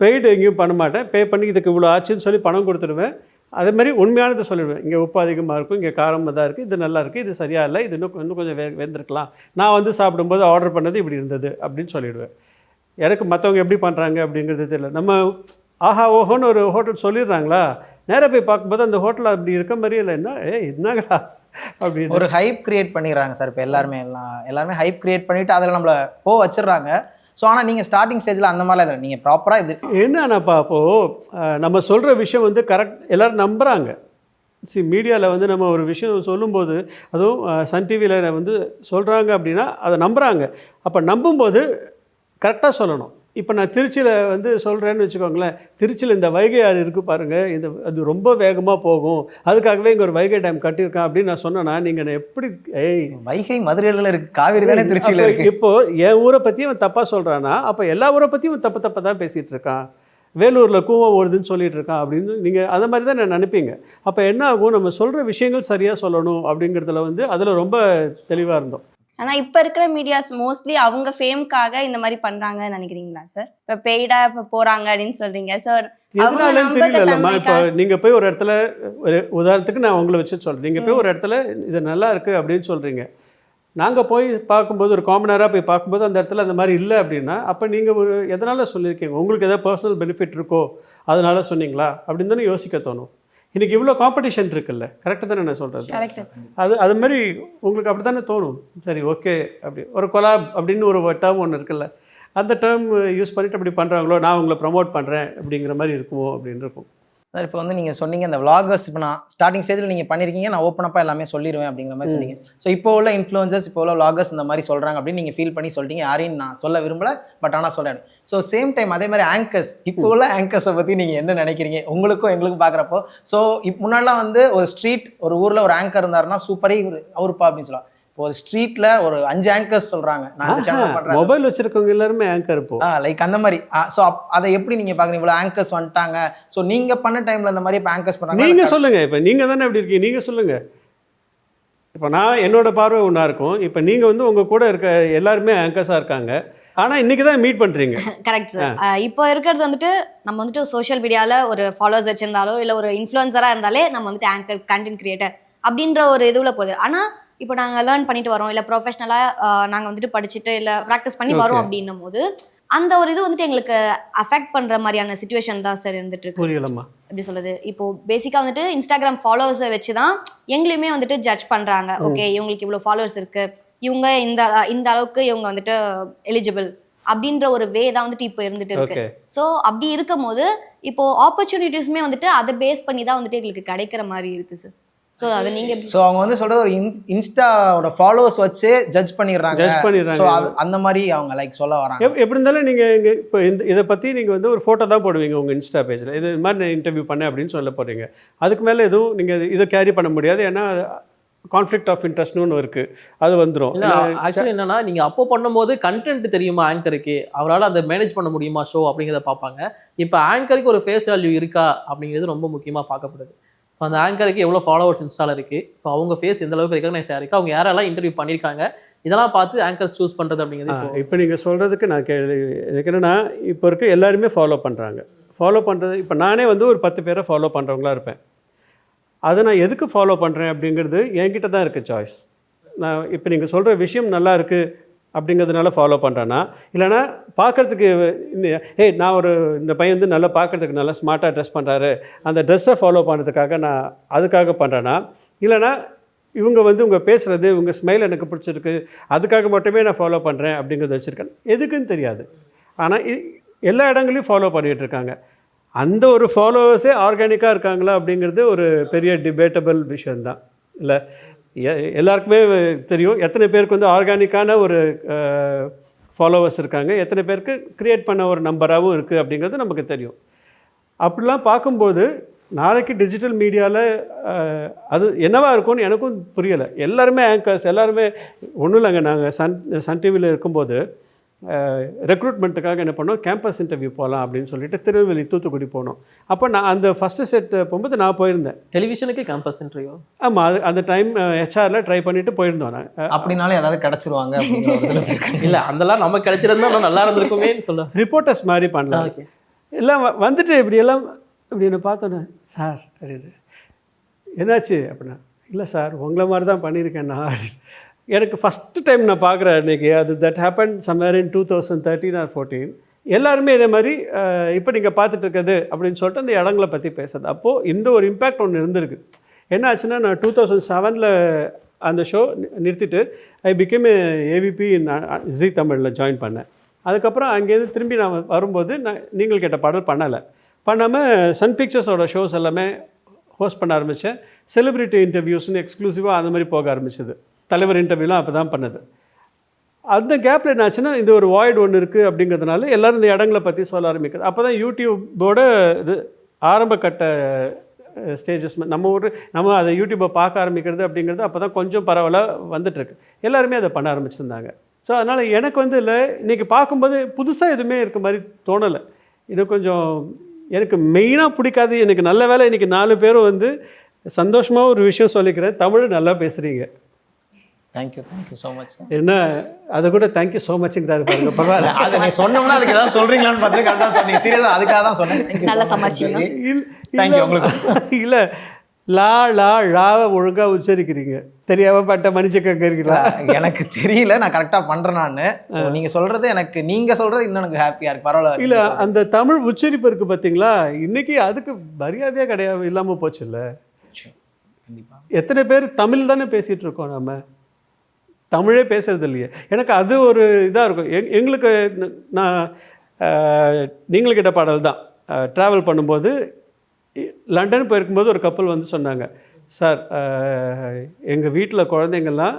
பெய்டு எங்கேயும் பண்ண மாட்டேன். பே பண்ணி இதுக்கு இவ்வளோ ஆச்சுன்னு சொல்லி பணம் கொடுத்துடுவேன். அதே மாதிரி உண்மையானதை சொல்லிடுவேன். இங்கே உப்பு அதிகமாக இருக்கும், இங்கே காரமாக தான் இருக்குது, இது நல்லா இருக்குது, இது சரியாக இல்லை, இது இன்னும் கொஞ்சம் வெந்திருக்கலாம், நான் வந்து சாப்பிடும்போது ஆர்டர் பண்ணது இப்படி இருந்தது அப்படின்னு சொல்லிவிடுவேன். எனக்கு மற்றவங்க எப்படி பண்ணுறாங்க அப்படிங்கிறது தெரியல. நம்ம ஆஹா ஓஹோன்னு ஒரு ஹோட்டல் சொல்லிடுறாங்களா, நேராக போய் பார்க்கும்போது அந்த ஹோட்டல் அப்படி இருக்க மாதிரியே இல்லை. என்னங்கடா அப்படின்னு ஒரு ஹைப் கிரியேட் பண்ணிடுறாங்க சார். இப்போ எல்லாருமே ஹைப் கிரியேட் பண்ணிவிட்டு அதில் நம்மளை வச்சிடுறாங்க. ஸோ ஆனால் நீங்கள் ஸ்டார்டிங் ஸ்டேஜில் அந்த மாதிரிலாம் இல்லை, நீங்கள் ப்ராப்பராக இது என்னன்னாப்பா அப்போது நம்ம சொல்கிற விஷயம் வந்து கரெக்ட், எல்லோரும் நம்புகிறாங்க. மீடியாவில் வந்து நம்ம ஒரு விஷயம் சொல்லும்போது, அதுவும் சன் டிவியில் வந்து சொல்கிறாங்க அப்படின்னா அதை நம்புகிறாங்க. அப்போ நம்பும்போது கரெக்டாக சொல்லணும். இப்போ நான் திருச்சியில் வந்து சொல்கிறேன்னு வச்சுக்கோங்களேன், திருச்சியில் இந்த வைகை ஆறு இருக்குது பாருங்கள், அது ரொம்ப வேகமாக போகும், அதுக்காகவே இங்கே ஒரு வைகை டேம் கட்டியிருக்கான் அப்படின்னு நான் சொன்னேன்னா நீங்கள் எப்படி வைகை மதுரையில் இருக்குது, காவேரி தானே திருச்சியில் இருக்குது. இப்போது என் ஊரை பற்றி அவன் தப்பாக சொல்கிறான்னா அப்போ எல்லா ஊரை பற்றியும் தப்பாக தான் பேசிகிட்டு இருக்கான். வேலூரில் கூவம் ஓடுதுன்னு சொல்லிட்டு இருக்கான் அப்படின்னு நீங்கள் அதை மாதிரி தான் நான் நினைப்பீங்க. அப்போ என்ன ஆகும், நம்ம சொல்கிற விஷயங்கள் சரியாக சொல்லணும் அப்படிங்கிறதுல வந்து அதில் ரொம்ப தெளிவாக இருந்தோம். ஆனால் இப்போ இருக்கிற மீடியாஸ் மோஸ்ட்லி அவங்க ஃபேம்காக இந்த மாதிரி பண்ணுறாங்கன்னு நினைக்கிறீங்களா சார்? இப்போ பெய்டா இப்போ போகிறாங்க அப்படின்னு சொல்கிறீங்க சார், எதனாலன்னு தெரியலம்மா. இப்போ நீங்கள் போய் ஒரு இடத்துல, ஒரு உதாரணத்துக்கு நான் உங்களை வச்சு சொல்கிறேன், நீங்கள் போய் ஒரு இடத்துல இது நல்லா இருக்குது அப்படின்னு சொல்கிறீங்க, நாங்கள் போய் பார்க்கும்போது ஒரு காமனராக போய் பார்க்கும்போது அந்த இடத்துல அந்த மாதிரி இல்லை அப்படின்னா அப்போ நீங்கள் ஒரு எதனால் சொல்லியிருக்கீங்க, உங்களுக்கு எதாவது பர்சனல் பெனிஃபிட் இருக்கோ அதனால சொன்னீங்களா அப்படின்னு தானே யோசிக்க தோணும். இன்றைக்கி இவ்வளோ காம்படிஷன் இருக்குல்ல, கரெக்டாக தானே நான் சொல்கிறது. அது மாதிரி உங்களுக்கு அப்படி தானே தோணும். சரி ஓகே, அப்படி ஒரு கொலாப் அப்படின்னு ஒரு டேர்ம் ஒன்று இருக்குல்ல, அந்த டேர்ம் யூஸ் பண்ணிவிட்டு அப்படி பண்ணுறாங்களோ, நான் உங்களை ப்ரமோட் பண்ணுறேன் அப்படிங்கிற மாதிரி இருக்குமோ அப்படின்னு இருக்கும். சார் இப்போ வந்து நீங்கள் சொன்னீங்க இந்த vloggers, இப்போ நான் ஸ்டார்டிங் ஸ்டேஜில் நீங்கள் பண்ணியிருக்கீங்க, நான் ஓப்பனப்பாக எல்லாமே சொல்லிடுவேன் அப்படிங்கிற மாதிரி சொன்னீங்க. ஸோ இப்போ உள்ள இன்ஃப்ளூயன்சர்ஸ், இப்போ உள்ள vloggers இந்த மாதிரி சொல்கிறாங்க அப்படின்னு நீங்கள் ஃபீல் பண்ணி சொல்லிட்டீங்க. யாரையும் நான் சொல்ல விரும்பல, பட் ஆனால் சொல்கிறேன். ஸோ சேம் டைம் அதே மாதிரி ஆங்கர்ஸ், இப்போ உள்ள ஆங்கர்ஸை பற்றி நீங்கள் என்ன நினைக்கிறீங்க? உங்களுக்கும் எங்களுக்கும் பார்க்குறப்போ, ஸோ முன்னாடிலாம் வந்து ஒரு ஊரில் ஒரு ஆங்கர் இருந்தாருன்னா சூப்பரே அவருப்பா அப்படின்னு சொல்லலாம். ஒரு ஸ்ட்ரீட்ல ஒரு 5 ஆங்கர்ஸ் சொல்றாங்க, நான் சேனல் பண்றேன், மொபைல் வச்சிருக்கவங்க எல்லாருமே ஆங்கர் இப்போ லைக் அந்த மாதிரி. சோ அதை எப்படி நீங்க பாக்குறீங்க? இவ்வளவு ஆங்கர்ஸ் வந்துட்டாங்க, சோ நீங்க பண்ண டைம்ல அந்த மாதிரி ஆங்கர்ஸ் பண்றாங்க. நீங்க சொல்லுங்க, இப்போ நீங்க தானே எப்படி இருக்கீங்க, நீங்க சொல்லுங்க. இப்போ நான் என்னோட பார்வை ஒன்றா இருக்கும், இப்போ நீங்க வந்து உங்க கூட இருக்க எல்லாருமே ஆங்கர்ஸா இருக்காங்க, ஆனால் இன்றைக்கி தான் மீட் பண்ணுறீங்க. Correct sir. இப்போ இருக்கிறது வந்துட்டு நம்ம வந்துட்டு சோஷியல் மீடியாவில் ஒரு ஃபாலோவர்ஸ் வச்சிருந்தாலோ இல்லை ஒரு இன்ஃப்ளூயன்சராக இருந்தாலே நம்ம வந்துட்டு ஆங்கர், கண்டென்ட் கிரியேட்டர் அப்படின்ற ஒரு இதுவில் போகுது. ஆனால் இப்போ நாங்கள் லேர்ன் பண்ணிட்டு வரோம், இல்லை ப்ரொஃபஷ்னலாக நாங்கள் வந்துட்டு படிச்சுட்டு இல்லை ப்ராக்டிஸ் பண்ணி வரோம் அப்படின்னும் போது அந்த ஒரு இது வந்துட்டு எங்களுக்கு அஃபெக்ட் பண்ணுற மாதிரியான சுச்சுவேஷன் தான் சார் இருந்துட்டு இருக்கு. புரியலம்மா எப்படி சொல்லுது, இப்போ பேசிக்காக வந்துட்டு இன்ஸ்டாகிராம் ஃபாலோவர்ஸை வச்சு தான் எங்களையுமே வந்துட்டு ஜட்ஜ் பண்ணுறாங்க. ஓகே, இவங்களுக்கு இவ்வளோ ஃபாலோவர்ஸ் இருக்குது, இவங்க இந்த இந்த அளவுக்கு இவங்க வந்துட்டு எலிஜிபிள் அப்படின்ற ஒரு வே தான் வந்துட்டு இப்போ இருந்துட்டு இருக்கு. ஸோ அப்படி இருக்கும் போது இப்போ ஆப்பர்ச்சுனிட்டிஸுமே வந்துட்டு அதை பேஸ் பண்ணி தான் வந்துட்டு எங்களுக்கு கிடைக்கிற மாதிரி இருக்கு சார். ஸோ அதை நீங்க எப்படி ஸோ அவங்க வந்து சொல்ற ஒரு இன்ஸ்டாவோட ஃபாலோவர்ஸ் வச்சு ஜட்ஜ் பண்ணிடுறாங்க. ஸோ அந்த மாதிரி அவங்க லைக் சொல்ல வராங்க. எப்படி இருந்தாலும் நீங்கள் இங்கே இப்போ இதை பற்றி நீங்கள் வந்து ஒரு ஃபோட்டோ தான் போடுவீங்க உங்கள் இன்ஸ்டா பேஜில், இது மாதிரி நான் இன்டர்வியூ பண்ணேன் அப்படின்னு சொல்ல போகிறீங்க. அதுக்கு மேலே எதுவும் நீங்கள் இதை கேரி பண்ண முடியாது, ஏன்னா கான்ஃப்ளிக்ட் ஆஃப் இன்ட்ரெஸ்ட்னு ஒன்று இருக்குது, அது வந்துடும். இல்லை ஆக்சுவலி என்னன்னா நீங்கள் அப்போ பண்ணும்போது கண்டென்ட் தெரியுமா ஆங்கருக்கு, அவரால் அதை மேனேஜ் பண்ண முடியுமா ஷோ அப்படிங்கிறத பார்ப்பாங்க. இப்போ ஆங்கருக்கு ஒரு ஃபேஸ் வேல்யூ இருக்கா அப்படிங்கிறது ரொம்ப முக்கியமாக பார்க்கப்படுது. ஸோ அந்த ஆங்கருக்கு எவ்வளோ ஃபாலோவர்ஸ் இன்ஸ்டால இருக்குது, ஸோ அவங்க ஃபேஸ் எந்த அளவுக்கு ரெகக்னைஸ் ஆகிருக்கு, அவங்க யாரெல்லாம் இன்டர்வியூ பண்ணியிருக்காங்க, இதெல்லாம் பார்த்து ஆங்கர்ஸ் சூஸ் பண்ணுறது அப்படிங்கிறது. இப்போ நீங்கள் சொல்கிறதுக்கு நான் எனக்கு என்னென்னா இப்போ இருக்க எல்லாருமே ஃபாலோ பண்ணுறாங்க. ஃபாலோ பண்ணுறது இப்போ நானே வந்து ஒரு 10 பேரை ஃபாலோ பண்ணுறவங்களா இருப்பேன். அதை நான் எதுக்கு ஃபாலோ பண்ணுறேன் அப்படிங்கிறது என்கிட்ட தான் இருக்குது சாய்ஸ். நான் இப்போ நீங்கள் சொல்கிற விஷயம் நல்லா இருக்குது அப்படிங்கிறதுனால ஃபாலோ பண்ணுறேன்னா, இல்லைனா பார்க்குறதுக்கு நான் இந்த பையன் வந்து நல்லா பார்க்குறதுக்கு நல்லா ஸ்மார்ட்டாக ட்ரெஸ் பண்ணுறாரு, அந்த ட்ரெஸ்ஸை ஃபாலோ பண்ணுறதுக்காக நான் அதுக்காக பண்ணுறேன்னா, இல்லைனா இவங்க வந்து உங்கள் பேசுகிறது உங்கள் ஸ்மைல் எனக்கு பிடிச்சிருக்கு அதுக்காக மட்டுமே நான் ஃபாலோ பண்ணுறேன் அப்படிங்கிறது வச்சுருக்கேன். எதுக்குன்னு தெரியாது, ஆனால் எல்லா இடங்களையும் ஃபாலோ பண்ணிகிட்ருக்காங்க. அந்த ஒரு ஃபாலோவர்ஸே ஆர்கானிக்காக இருக்காங்களா அப்படிங்கிறது ஒரு பெரிய டிபேட்டபிள் விஷயந்தான். இல்லை எல்லாருக்குமே தெரியும் எத்தனை பேருக்கு வந்து ஆர்கானிக்கான ஒரு ஃபாலோவர்ஸ் இருக்காங்க, எத்தனை பேருக்கு க்ரியேட் பண்ண ஒரு நம்பராகவும் இருக்குது அப்படிங்கிறது நமக்கு தெரியும். அப்படிலாம் பார்க்கும்போது நாளைக்கு டிஜிட்டல் மீடியாவில் அது என்னவாக இருக்கும்னு எனக்கும் புரியலை. எல்லாருமே ஆங்கர்ஸ், எல்லாருமே ஒன்றும் இல்லைங்க. நாங்கள் சன் டிவியில் இருக்கும்போது ரெக்ரூட்மெண்ட்டுக்காக என்ன பண்ணோம், கேம்பஸ் இன்டர்வியூ போகலாம் அப்படின்னு சொல்லிட்டு திருநெல்வேலி தூத்துக்குடி போனோம். அப்போ நான் அந்த ஃபஸ்ட்டு செட் போகும்போது நான் போயிருந்தேன். டெலிவிஷனுக்கு கேம்பஸ் இன்டர்வியூ? ஆமாம், அது அந்த டைம் ஹெச்ஆரில் ட்ரை பண்ணிட்டு போயிருந்தோம். நான் அப்படின்னாலும் ஏதாவது கிடச்சிருவாங்க இல்லை, அதெல்லாம் நம்ம கிடச்சிருந்தா நல்லா இருந்திருக்குமே சொல்ல ரிப்போர்ட்டர்ஸ் மாதிரி பண்ணலாம். எல்லாம் வந்துட்டு இப்படியெல்லாம் இப்படின்னு பார்த்தோன்னே, சார் அப்படின்னு என்னாச்சு அப்படின்னா, இல்லை சார் உங்களை மாதிரி தான் பண்ணியிருக்கேன் நான் அப்படின்னு. எனக்கு ஃபஸ்ட்டு டைம் நான் பார்க்குறேன் அன்றைக்கி. அது that happen somewhere in 2013 or 14. எல்லாருமே இதே மாதிரி இப்போ நீங்கள் பார்த்துட்டு இருக்கிறது அப்படின்னு சொல்லிட்டு அந்த இடங்களை பற்றி பேசுறது. அப்போது இந்த ஒரு இம்பேக்ட் ஒன்று இருந்திருக்கு. என்ன ஆச்சுன்னா, நான் 2007 அந்த ஷோ நிறுத்திட்டு ஐ பிகேம் ஏவிபி ஜி தமிழில் ஜாயின் பண்ணேன். அதுக்கப்புறம் அங்கேருந்து திரும்பி நான் வரும்போது நீங்கள் கேட்ட பாடல் பண்ணாமல் சன் பிக்சர்ஸோட ஷோஸ் எல்லாமே ஹோஸ்ட் பண்ண ஆரம்பித்தேன். செலிப்ரிட்டி இன்டர்வியூஸ்னு எக்ஸ்க்ளூசிவாக அந்த மாதிரி போக ஆரம்பிச்சது. தலைவர் இன்டர்வியூலாம் அப்போ தான் பண்ணது. அந்த கேப்பில் என்ன ஆச்சுன்னா, இந்த ஒரு வாய்டு ஒன்று இருக்குது அப்படிங்கிறதுனால எல்லோரும் இந்த இடங்களை பற்றி சொல்ல ஆரம்பிக்கிறது. அப்போ தான் யூடியூப்போட இது ஆரம்ப கட்ட ஸ்டேஜஸ் நம்ம அதை யூடியூப்பை பார்க்க ஆரம்பிக்கிறது அப்படிங்கிறது அப்போ தான் கொஞ்சம் பரவலாக வந்துட்டுருக்கு. எல்லாருமே அதை பண்ண ஆரம்பிச்சிருந்தாங்க. ஸோ அதனால் எனக்கு வந்து இல்லை, இன்றைக்கி பார்க்கும்போது புதுசாக எதுவுமே இருக்க மாதிரி தோணலை. இன்னும் கொஞ்சம் எனக்கு மெயினாக பிடிக்காது. எனக்கு நல்ல வேலை இன்றைக்கி 4 பேரும் வந்து சந்தோஷமாக ஒரு விஷயம் சொல்லிக்கிறேன், தமிழ் நல்லா பேசுகிறீங்க. Thank you so much. என்ன அதை கூட தேங்க்யூ ஸோ மச்ங்கிறாரு பாருங்க. பரவாயில்ல, அதை நீ சொன்னோம்னா அதுக்கு ஏதாவது சொல்கிறீங்களான்னு பார்த்து கரெக்டாக சொன்னீங்க. சீரியஸாக அதுக்காக தான் சொன்னேன். நல்லா சமாளிச்சிங்க. தேங்க்யூ உங்களுக்கு. இல்லை, ழாவை ஒழுங்காக உச்சரிக்கிறீங்க, தெரியாம பட்ட மனுஷங்க இருக்கீங்களா? எனக்கு தெரியல, நான் கரெக்டாக பண்ணுறேன். நான் நீங்கள் சொல்கிறது எனக்கு, நீங்கள் சொல்கிறது இன்னும் எனக்கு ஹாப்பியாக இருக்குது. பரவாயில்ல. இல்லை, அந்த தமிழ் உச்சரிப்பு இருக்குது பார்த்தீங்களா, இன்றைக்கி அதுக்கு மரியாதையாக கிடையாது, இல்லாமல் போச்சு. இல்லை, எத்தனை பேர் தமிழ் தானே பேசிகிட்டு இருக்கோம், நம்ம தமிழே பேசுறது இல்லையே. எனக்கு அது ஒரு இதாக இருக்கும். எங்களுக்கு நான் நீங்கள் கிட்ட பாடல் தான் ட்ராவல் பண்ணும்போது லண்டன் போயிருக்கும்போது ஒரு கப்பல் வந்து சொன்னாங்க, சார் எங்கள் வீட்டில் குழந்தைங்கள்லாம்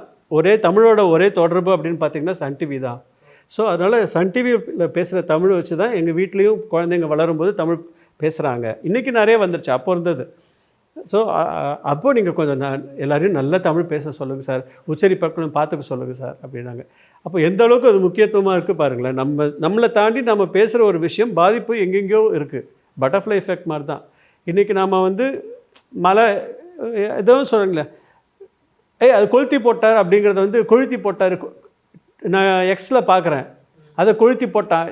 தமிழோட ஒரே தொடர்பு அப்படின்னு பார்த்தீங்கன்னா சன் டிவி தான். ஸோ அதனால் சன் டிவியில் பேசுகிற தமிழ் வச்சு தான் எங்கள் வீட்லேயும் குழந்தைங்க வளரும்போது தமிழ் பேசுகிறாங்க. இன்றைக்கி நிறைய வந்துருச்சு, அப்போ இருந்தது. ஸோ அப்போது நீங்கள் கொஞ்சம் எல்லோரையும் நல்லா தமிழ் பேச சொல்லுங்கள் சார், உச்சரிப்பக்கணும் பார்த்துக்க சொல்லுங்கள் சார் அப்படின்னாங்க. அப்போ எந்த அளவுக்கு அது முக்கியத்துவமாக இருக்குது பாருங்களேன். நம்மளை தாண்டி நம்ம பேசுகிற ஒரு விஷயம் பாதிப்பு எங்கெங்கேயோ இருக்குது. பட்டர்ஃப்ளை எஃபெக்ட் மாதிரி தான். இன்றைக்கி நாம் வந்து மழை எதுவும் சொல்கிறீங்களே, அது கொளுத்தி போட்டார் அப்படிங்கிறத வந்து கொளுத்தி போட்டார். நான் எக்ஸில் பார்க்குறேன், அதை கொளுத்தி போட்டான்.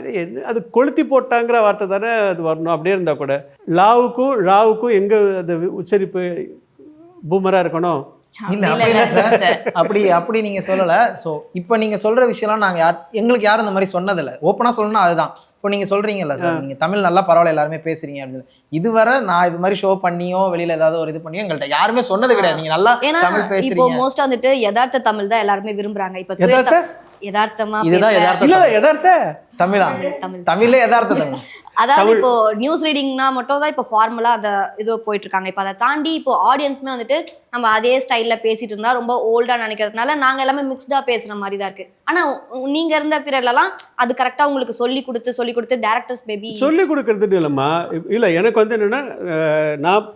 அது கொளுத்தி போட்டாங்கிற வார்த்தை தானே அது வரணும். அப்படியே இருந்தால் கூட லாவுக்கும் ழாவுக்கும் எங்கே அது உச்சரிப்பு பூமராக இருக்கணும், இல்ல அப்படி அப்படி இல்ல இல்ல சார். அப்படி அப்படி நீங்க சொல்லல. ஸோ இப்போ நீங்க சொல்ற விஷயம்லாம் நாங்க எங்களுக்கு யாரும் இந்த மாதிரி சொன்னதில்ல. ஓப்பனா சொல்லணும்னா அதுதான். இப்போ நீங்க சொல்றீங்கல்ல சார், நீங்க தமிழ் நல்லா பரவாயில்ல எல்லாருமே பேசுறீங்க அப்படின்னு. இதுவரை நான் இது மாதிரி ஷோ பண்ணியோ வெளியில ஏதாவது ஒரு இது பண்ணியோ எங்கள்கிட்ட யாருமே சொன்னது கிடையாது. நீங்க நல்லா ஏன்னா தமிழ் இப்போ பேசுறீங்க. மோஸ்டா வந்துட்டு யதார்த்த தமிழ் தான் எல்லாருமே விரும்புறாங்க. இப்போ யதார்த்த? யதார்த்தமா இதுதான் பேசுற- யதார்த்த இல்லை எதார்த்த தமிழா? தமிழ். தமிழ்ல யதார்த்த தமிழ். அதாவது இப்போ நியூஸ் ரீடிங்னா மட்டும் தான் இப்போ ஃபார்முலா அந்த இது போயிட்டு இருக்காங்க. இப்போ அதை தாண்டி இப்போ ஆடியன்ஸுமே வந்துட்டு நம்ம அதே ஸ்டைல்ல பேசிட்டு இருந்தா ரொம்ப ஓல்டா நினைக்கிறதுனால நாங்க எல்லாமே மிக்ஸ்டா பேசுற மாதிரி தான் இருக்கு. ஆனா நீங்க இருந்த பீரியட்லலாம் அது கரெக்டா உங்களுக்கு சொல்லி கொடுத்து டேரக்டர்ஸ் பேபி சொல்லி கொடுக்கறதுன்னு இல்லைம்மா. இல்லை எனக்கு வந்து என்னென்னா நான்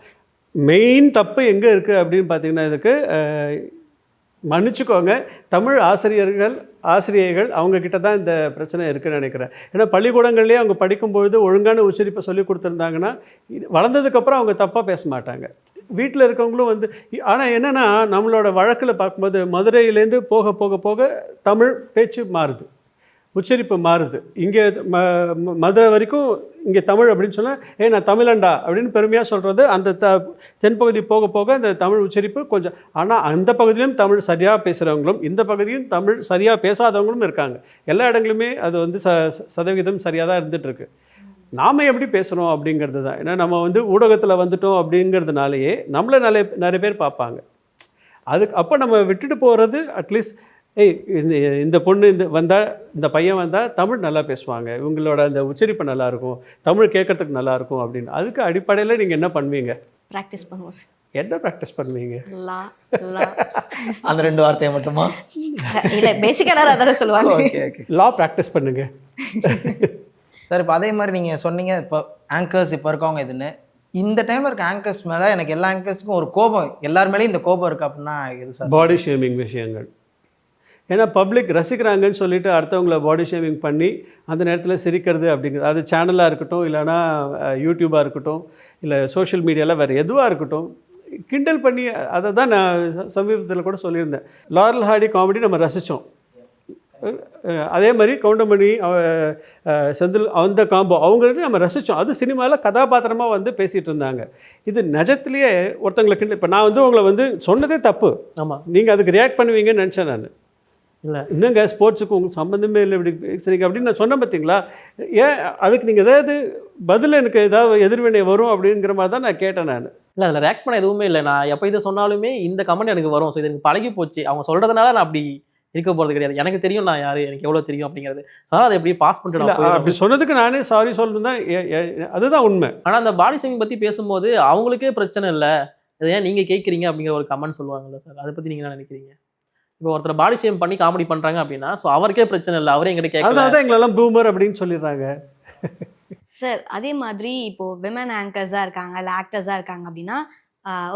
மெயின் தப்பு எங்கே இருக்குது அப்படின்னு பார்த்தீங்கன்னா இதுக்கு மன்னிச்சுக்கோங்க, தமிழ் ஆசிரியர்கள் அவங்கக்கிட்ட தான் இந்த பிரச்சனை இருக்குதுன்னு நினைக்கிறேன். ஏன்னா பள்ளிக்கூடங்கள்லேயே அவங்க படிக்கும்பொழுது ஒழுங்கான உச்சரிப்பை சொல்லி கொடுத்துருந்தாங்கன்னா வளர்ந்ததுக்கப்புறம் அவங்க தப்பாக பேச மாட்டாங்க. வீட்டில் இருக்கவங்களும் வந்து ஆனால் என்னென்னா நம்மளோட வழக்கில் பார்க்கும்போது மதுரையிலேருந்து போக போக போக தமிழ் பேச்சு மாறுது, உச்சரிப்பு மாறுது. இங்கே மதுரை வரைக்கும் இங்கே தமிழ் அப்படின்னு சொன்னால் நான் தமிழண்டா அப்படின்னு பெருமையாக சொல்கிறது. அந்த தென்பகுதி போக போக அந்த தமிழ் உச்சரிப்பு கொஞ்சம், ஆனால் அந்த பகுதியிலும் தமிழ் சரியாக பேசுகிறவங்களும் இந்த பகுதியும் தமிழ் சரியாக பேசாதவங்களும் இருக்காங்க. எல்லா இடங்களுமே அது வந்து சதவீதம் சரியாக தான் இருந்துகிட்ருக்கு. நாம் எப்படி பேசுகிறோம் அப்படிங்கிறது தான். ஏன்னா நம்ம வந்து ஊடகத்தில் வந்துட்டோம் அப்படிங்கிறதுனாலேயே நம்மளை நிறைய பேர் பார்ப்பாங்க. அதுக்கு அப்போ நம்ம விட்டுட்டு போகிறது அட்லீஸ்ட் இந்த பொண்ணு இந்த பையன் வந்தால் தமிழ் நல்லா பேசுவாங்க, இவங்களோட அந்த உச்சரிப்பு நல்லாயிருக்கும், தமிழ் கேட்கறதுக்கு நல்லாயிருக்கும் அப்படின்னு. அதுக்கு அடிப்படையில் நீங்கள் என்ன பண்ணுவீங்க? ப்ராக்டிஸ் பண்ணுவோம். என்ன ப்ராக்டிஸ் பண்ணுவீங்க? அந்த 2 வார்த்தையை மட்டுமா? இல்லை, பேசிக்காக எல்லாரும் அதான் சொல்லுவாங்க. Okay okay. லா ப்ராக்டிஸ் பண்ணுங்க சார். இப்போ அதே மாதிரி நீங்கள் சொன்னீங்க இப்போ ஆங்கர்ஸ் இப்போ இருக்கவங்க இதுன்னு. இந்த டைமில் இருக்க ஆங்கர்ஸ் மேலே எனக்கு எல்லா ஆங்கர்ஸுக்கும் ஒரு கோபம், எல்லார் மேலேயும் இந்த கோபம் இருக்குது அப்படின்னா எது சார்? பாடி ஷேமிங் விஷயங்கள். ஏன்னா பப்ளிக் ரசிக்கிறாங்கன்னு சொல்லிட்டு அடுத்தவங்கள பாடி ஷேமிங் பண்ணி அந்த நேரத்தில் சிரிக்கிறது அப்படிங்கிறது, அது சேனலாக இருக்கட்டும், இல்லைனா யூடியூபாக இருக்கட்டும், இல்லை சோஷியல் மீடியாவில் வேறு எதுவாக இருக்கட்டும், கிண்டல் பண்ணி அதை தான் நான் சமீபத்தில் கூட சொல்லியிருந்தேன். லாரல் ஹார்டி காமெடி நம்ம ரசித்தோம். அதே மாதிரி கவுண்டமணி செந்தில் அந்த காம்போ அவங்கள்ட்ட நம்ம ரசித்தோம். அது சினிமாவில் கதாபாத்திரமாக வந்து பேசிகிட்டு இருந்தாங்க. இது நிஜத்துலேயே ஒருத்தங்களை கிண்டல். இப்போ நான் வந்து உங்களை வந்து சொன்னதே தப்பு. ஆமாம், நீங்கள் அதுக்கு ரியாக்ட் பண்ணுவீங்கன்னு நினச்சேன் நான். இல்லை இன்னுங்க ஸ்போர்ட்ஸுக்கு உங்களுக்கு சம்மந்தமே இல்லை இப்படி சரிங்க அப்படின்னு நான் சொன்னேன் பார்த்தீங்களா? ஏன் அதுக்கு நீங்கள் ஏதாவது பதில் எனக்கு ஏதாவது எதிர்வினை வரும் அப்படிங்கிற மாதிரி தான் நான் கேட்டேன் நான். இல்லை அதில் ரியாக்ட் பண்ண எதுவுமே இல்லை. நான் எப்போ இதை சொன்னாலுமே இந்த கமெண்ட் எனக்கு வரும். ஸோ இது எனக்கு பழகி போச்சு. அவங்க சொல்கிறதுனால நான் அப்படி இருக்க போகிறது கிடையாது. எனக்கு தெரியும் நான் யார், எனக்கு எவ்வளோ தெரியும் அப்படிங்கிறது. அதனால் அதை எப்படி பாஸ் பண்ணிட்டு அப்படி சொன்னதுக்கு நானே சாரி சொல்லணும் தான், அதுதான் உண்மை. ஆனால் அந்த பாடி ஷேமிங் பற்றி பேசும்போது அவங்களுக்கே பிரச்சனை இல்லை, இதை ஏன் நீங்கள் கேட்குறீங்க அப்படிங்கிற ஒரு கமெண்ட் சொல்லுவாங்கல்ல சார், அதை பற்றி நீங்கள் என்ன நினைக்கிறீங்க? இப்போ ஒருத்தர் பாடி ஷேம் பண்ணி காமெடி பண்ணுறாங்க அப்படின்னா ஸோ அவருக்கே பிரச்சனை இல்லை, அவரே எங்கிட்ட கேட்கல, அதான் எங்களெல்லாம் பூமர் அப்படின்னு சொல்லிடுறாங்க. சார் அதே மாதிரி இப்போ விமன் ஆங்கர்ஸாக இருக்காங்க, இல்லை ஆக்டர்ஸாக இருக்காங்க அப்படின்னா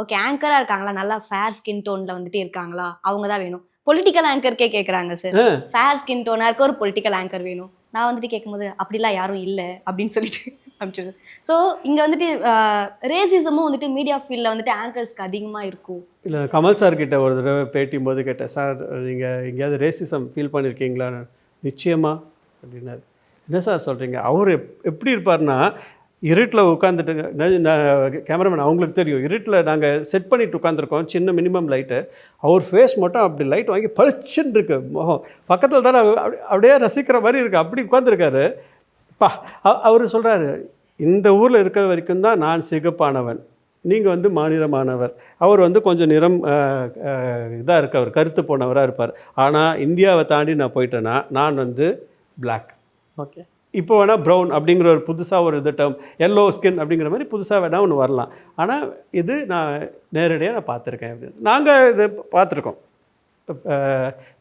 ஓகே, ஆங்கராக இருக்காங்களா, நல்லா ஃபேர் ஸ்கின் டோனில் வந்துட்டு இருக்காங்களா, அவங்க தான் வேணும். பொலிட்டிக்கல் ஆங்கருக்கே கேட்குறாங்க சார், ஃபேர் ஸ்கின் டோனாக இருக்க ஒரு பொலிட்டிக்கல் ஆங்கர் வேணும். நான் வந்துட்டு கேட்கும்போது அப்படிலாம் யாரும் இல்லை அப்படின்னு சொல்லிட்டு அனுப்பிச்சிடுது. ஸோ இங்கே வந்துட்டு ரேசிசமும் வந்துட்டு மீடியா ஃபீல்டில் வந்துட்டு ஆங்கர்ஸ்க்கு அதிகமாக இருக்கும். இல்லை, கமல் சார் கிட்ட ஒரு தடவை பேட்டியும் போது கேட்டேன், சார் நீங்கள் எங்கேயாவது ரேசிசம் ஃபீல் பண்ணியிருக்கீங்களா? நிச்சயமா அப்படின்னாரு. என்ன சார் சொல்கிறீங்க? அவர் எப்படி இருப்பார்னா, இருட்டில் உட்காந்துட்டு, கேமராமேன் அவங்களுக்கு தெரியும், இருட்டில் நாங்கள் செட் பண்ணிட்டு உட்காந்துருக்கோம், சின்ன மினிமம் லைட்டு, அவர் ஃபேஸ் மட்டும் அப்படி லைட் வாங்கி பளிச்சுன்னு இருக்கு முகம், பக்கத்தில் தான் அப்படியே ரசிக்கிற மாதிரி இருக்குது, அப்படி உட்காந்துருக்காரு. அவர் சொல்கிறாரு, இந்த ஊரில் இருக்கிற வரைக்கும் தான் நான் சிகப்பானவன், நீங்கள் வந்து மாநிலமானவர். அவர் வந்து கொஞ்சம் நிறம் இதாக இருக்க, அவர் கருத்து போனவராக இருப்பார். ஆனால் இந்தியாவை தாண்டி நான் போயிட்டேன்னா நான் வந்து பிளாக். ஓகே, இப்போ வேணால் ப்ரௌன் அப்படிங்கிற ஒரு புதுசாக ஒரு இது டேர்ம், எல்லோ ஸ்கின் அப்படிங்கிற மாதிரி புதுசாக வேணால் ஒன்று வரலாம். ஆனால் இது நான் நேரடியாக நான் பார்த்துருக்கேன் அப்படின்னு. நாங்கள் இதை பார்த்துருக்கோம்.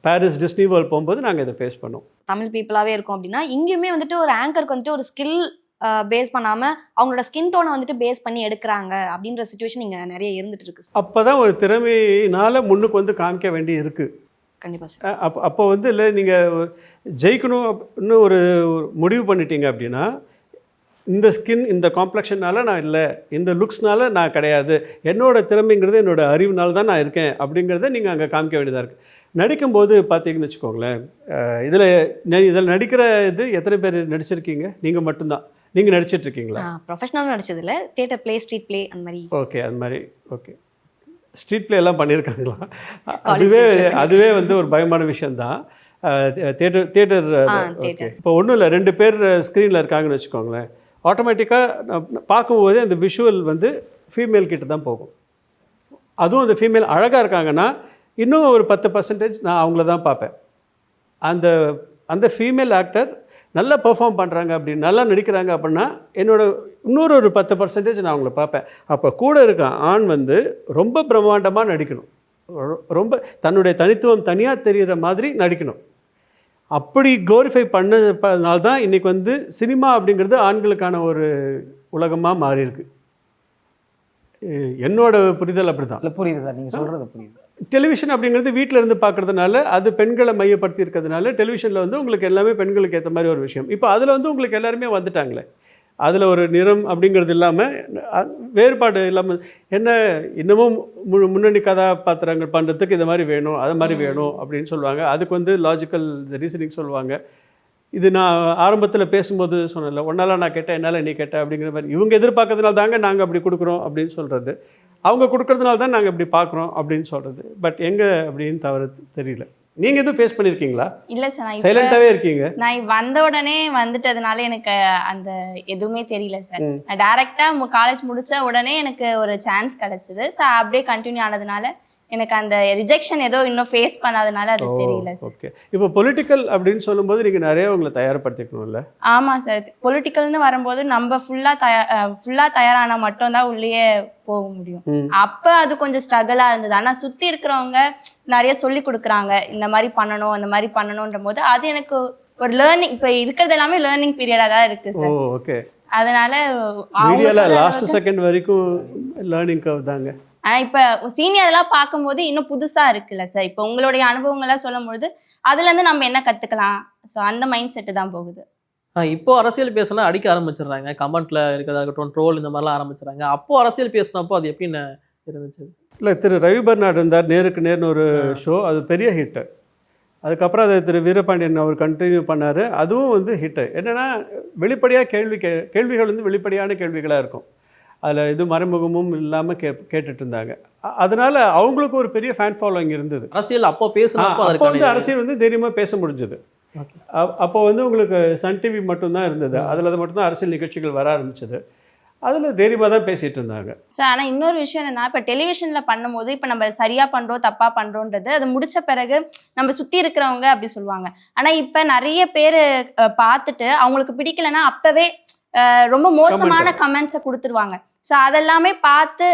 பாரிஸ் டிஸ்னி வேர்ல்ட் போகும்போது நாங்கள் இதை ஃபேஸ் பண்ணோம். தமிழ் பீப்புளாகவே இருக்கும் அப்படின்னா இங்கேயுமே வந்துட்டு ஒரு ஆங்கருக்கு வந்துட்டு ஒரு ஸ்கில் பேஸ் பண்ணாமல் அவங்களோட ஸ்கின் டோனை வந்துட்டு பேஸ் பண்ணி எடுக்கிறாங்க அப்படின்ற சுச்சுவேஷன் இங்கே நிறைய இருந்துட்டு இருக்கு. அப்போ தான் ஒரு திறமையினால் முன்னுக்கு வந்து காமிக்க வேண்டி இருக்குது. கண்டிப்பாக சார். அப்போ வந்து இல்லை, நீங்கள் ஜெயிக்கணும் அப்படின்னு ஒரு முடிவு பண்ணிட்டீங்க அப்படின்னா, இந்த ஸ்கின் இந்த காம்ப்ளெக்ஷனால் நான் இல்லை, இந்த லுக்ஸ்னால நான் கிடையாது, என்னோடய திறமைங்கிறது என்னோடய அறிவுனால தான் நான் இருக்கேன் அப்படிங்கிறத நீங்கள் அங்கே காமிக்க வேண்டியதாக இருக்குது. நடிக்கும்போது பார்த்தீங்கன்னு வச்சுக்கோங்களேன், இதில் நடிக்கிற இது எத்தனை பேர் நடிச்சிருக்கீங்க? நீங்கள் மட்டும்தான். நீங்கள் நடிச்சிட்ருக்கீங்களா? ப்ரொஃபஷனலாக நடிச்சதில்ல, தியேட்டர் ப்ளே, ஸ்ட்ரீட் ப்ளே அந்த மாதிரி. ஓகே, அது மாதிரி. ஓகே, ஸ்ட்ரீட் பிளே எல்லாம் பண்ணியிருக்காங்களா? அதுவே வந்து ஒரு பயமான விஷயந்தான். Theatre okay. இப்போ ஒன்றும் இல்லை, 2 பேர் ஸ்க்ரீனில் இருக்காங்கன்னு வச்சுக்கோங்களேன், ஆட்டோமேட்டிக்காக பார்க்கும்போதே அந்த விஷுவல் வந்து ஃபீமேல் கிட்ட தான் போகும். அதுவும் அந்த ஃபீமேல் அழகாக இருக்காங்கன்னா இன்னும் ஒரு 10% நான் அவங்கள தான் பார்ப்பேன். அந்த அந்த ஃபீமேல் ஆக்டர் நல்லா பெர்ஃபார்ம் பண்ணுறாங்க, அப்படி நல்லா நடிக்கிறாங்க அப்படின்னா இன்னொரு 10% நான் அவங்கள பார்ப்பேன். அப்போ கூட இருக்க ஆண் வந்து ரொம்ப பிரம்மாண்டமாக நடிக்கணும், ரொம்ப தன்னுடைய தனித்துவம் தனியாக தெரிகிற மாதிரி நடிக்கணும். அப்படி க்ளோரிஃபை பண்ணதுனால தான் இன்றைக்கி வந்து சினிமா அப்படிங்கிறது ஆண்களுக்கான ஒரு உலகமாக மாறியிருக்கு. என்னோட புரிதல் அப்படி தான். இல்லை புரியுது சார், நீங்கள் சொல்கிறது புரியுது. டெலிவிஷன் அப்படிங்கிறது வீட்டில் இருந்து பார்க்குறதுனால, அது பெண்களை மையப்படுத்தி இருக்கிறதுனால டெலிவிஷனில் வந்து உங்களுக்கு எல்லாமே பெண்களுக்கு ஏற்ற மாதிரி ஒரு விஷயம். இப்போ அதில் வந்து உங்களுக்கு எல்லாருமே வந்துட்டாங்களே, அதில் ஒரு நிறம் அப்படிங்கிறது இல்லாமல் வேறுபாடு இல்லாமல் என்ன இன்னமும் முன்னணி கதாபாத்திரங்கள் பண்ணுறதுக்கு இது மாதிரி வேணும், அது மாதிரி வேணும் அப்படின்னு சொல்லுவாங்க. அதுக்கு வந்து லாஜிக்கல் ரீசனிங் சொல்லுவாங்க. இது நான் ஆரம்பத்தில் பேசும்போது சொன்னேன்ல, ஒன்றால் நான் கேட்டேன், என்னால் நீ கேட்ட அப்படிங்கிற மாதிரி இவங்க எதிர்பார்க்கறதுனால தாங்க நாங்கள் அப்படி கொடுக்குறோம் அப்படின்னு சொல்கிறது, அவங்க கொடுக்கறதுனால தான் நாங்கள் இப்படி பார்க்குறோம் அப்படின்னு சொல்கிறது. பட் எங்கே அப்படின்னு தவறு தெரியல. நீங்கள் எதுவும் ஃபேஸ் பண்ணியிருக்கீங்களா? இல்லை சார், நான் சைலண்ட்டாகவே இருக்கீங்க. நான் வந்த உடனே வந்துட்டதுனால எனக்கு அந்த எதுவுமே தெரியல சார். நான் டேரெக்டாக காலேஜ் முடிச்ச உடனே எனக்கு ஒரு சான்ஸ் கிடச்சிது. ஸோ அப்படியே கண்டினியூ ஆனதுனால எனக்கு அந்த ரிஜெக்ஷன் ஏதோ இன்னும் ஃபேஸ் பண்ணாதனால அது தெரியல சார். ஓகே. இப்போ பொலிட்டிக்கல் அப்படின்னு சொல்லும்போது நீங்கள் நிறைய உங்களை தயார்படுத்திக்கணும்ல? ஆமாம் சார், பொலிட்டிக்கல்னு வரும்போது நம்ம ஃபுல்லாக தயாரான மட்டும்தான் உள்ளே போக முடியும். அப்போ அது கொஞ்சம் ஸ்ட்ரகிளாக இருந்தது. ஆனால் சுற்றி இருக்கிறவங்க நிறைய சொல்லி கொடுக்குறாங்க, இந்த மாதிரி பண்ணணும் அந்த மாதிரி பண்ணணுன்ற போது அது எனக்கு ஒரு லேர்னிங், இப்போ இருக்கிறது எல்லாமே லேர்னிங் பீரியடாக தான் இருக்குது சார். ஓகே. அதனால லாஸ்ட் செகண்ட் வரைக்கும் லேர்னிங் கர்வ் தாங்க. ஆனால் இப்போ சீனியர்லாம் பார்க்கும்போது இன்னும் புதுசாக இருக்குல்ல சார். இப்போ உங்களுடைய அனுபவங்கள்லாம் சொல்லும்பொழுது அதுலேருந்து நம்ம என்ன கற்றுக்கலாம், ஸோ அந்த மைண்ட் செட்டு தான் போகுது. இப்போ அரசியல் பேசினா அடிக்க ஆரம்பிச்சிடுறாங்க, கமெண்ட்ல இருக்கிறதாகட்டும், ட்ரோல் இந்த மாதிரிலாம் ஆரம்பிச்சிடறாங்க. அப்போ அரசியல் பேசினப்போ அது எப்படின்னு இருந்துச்சு? இல்லை, திரு ரவி பர்னாட் இருந்தார், நேருக்கு நேர்னு ஒரு ஷோ, அது பெரிய ஹிட்டு. அதுக்கப்புறம் அதை திரு வீரபாண்டியன் அவர் கண்டினியூ பண்ணார், அதுவும் வந்து ஹிட்டு. என்னென்னா வெளிப்படையாக கேள்விகள் வந்து வெளிப்படையான கேள்விகளாக இருக்கும், அதில் இது மறைமுகமும் இல்லாமல் கேட்டுட்டு இருந்தாங்க. அதனால அவங்களுக்கு ஒரு பெரிய ஃபேன் ஃபாலோயிங் இருந்தது. அரசியல் அப்போ பேசுனப்போ வந்து அரசியல் வந்து தைரியமாக பேச முடிஞ்சது. அப்போ வந்து உங்களுக்கு சன் டிவி மட்டும்தான் இருந்தது, அதில் மட்டும்தான் அரசியல் நிகழ்ச்சிகள் வர ஆரம்பிச்சது. அதில் தைரியமாக தான் பேசிகிட்டு இருந்தாங்க சார். ஆனால் இன்னொரு விஷயம் என்னென்னா, இப்போ டெலிவிஷனில் பண்ணும்போது இப்போ நம்ம சரியாக பண்ணுறோம் தப்பாக பண்ணுறோன்றது அது முடித்த பிறகு நம்ம சுற்றி இருக்கிறவங்க அப்படி சொல்லுவாங்க. ஆனால் இப்போ நிறைய பேர் பார்த்துட்டு அவங்களுக்கு பிடிக்கலைன்னா அப்போவே ரொம்ப மோசமான கமெண்ட்ஸை கொடுத்துருவாங்க. ஸோ அதெல்லாமே பார்த்து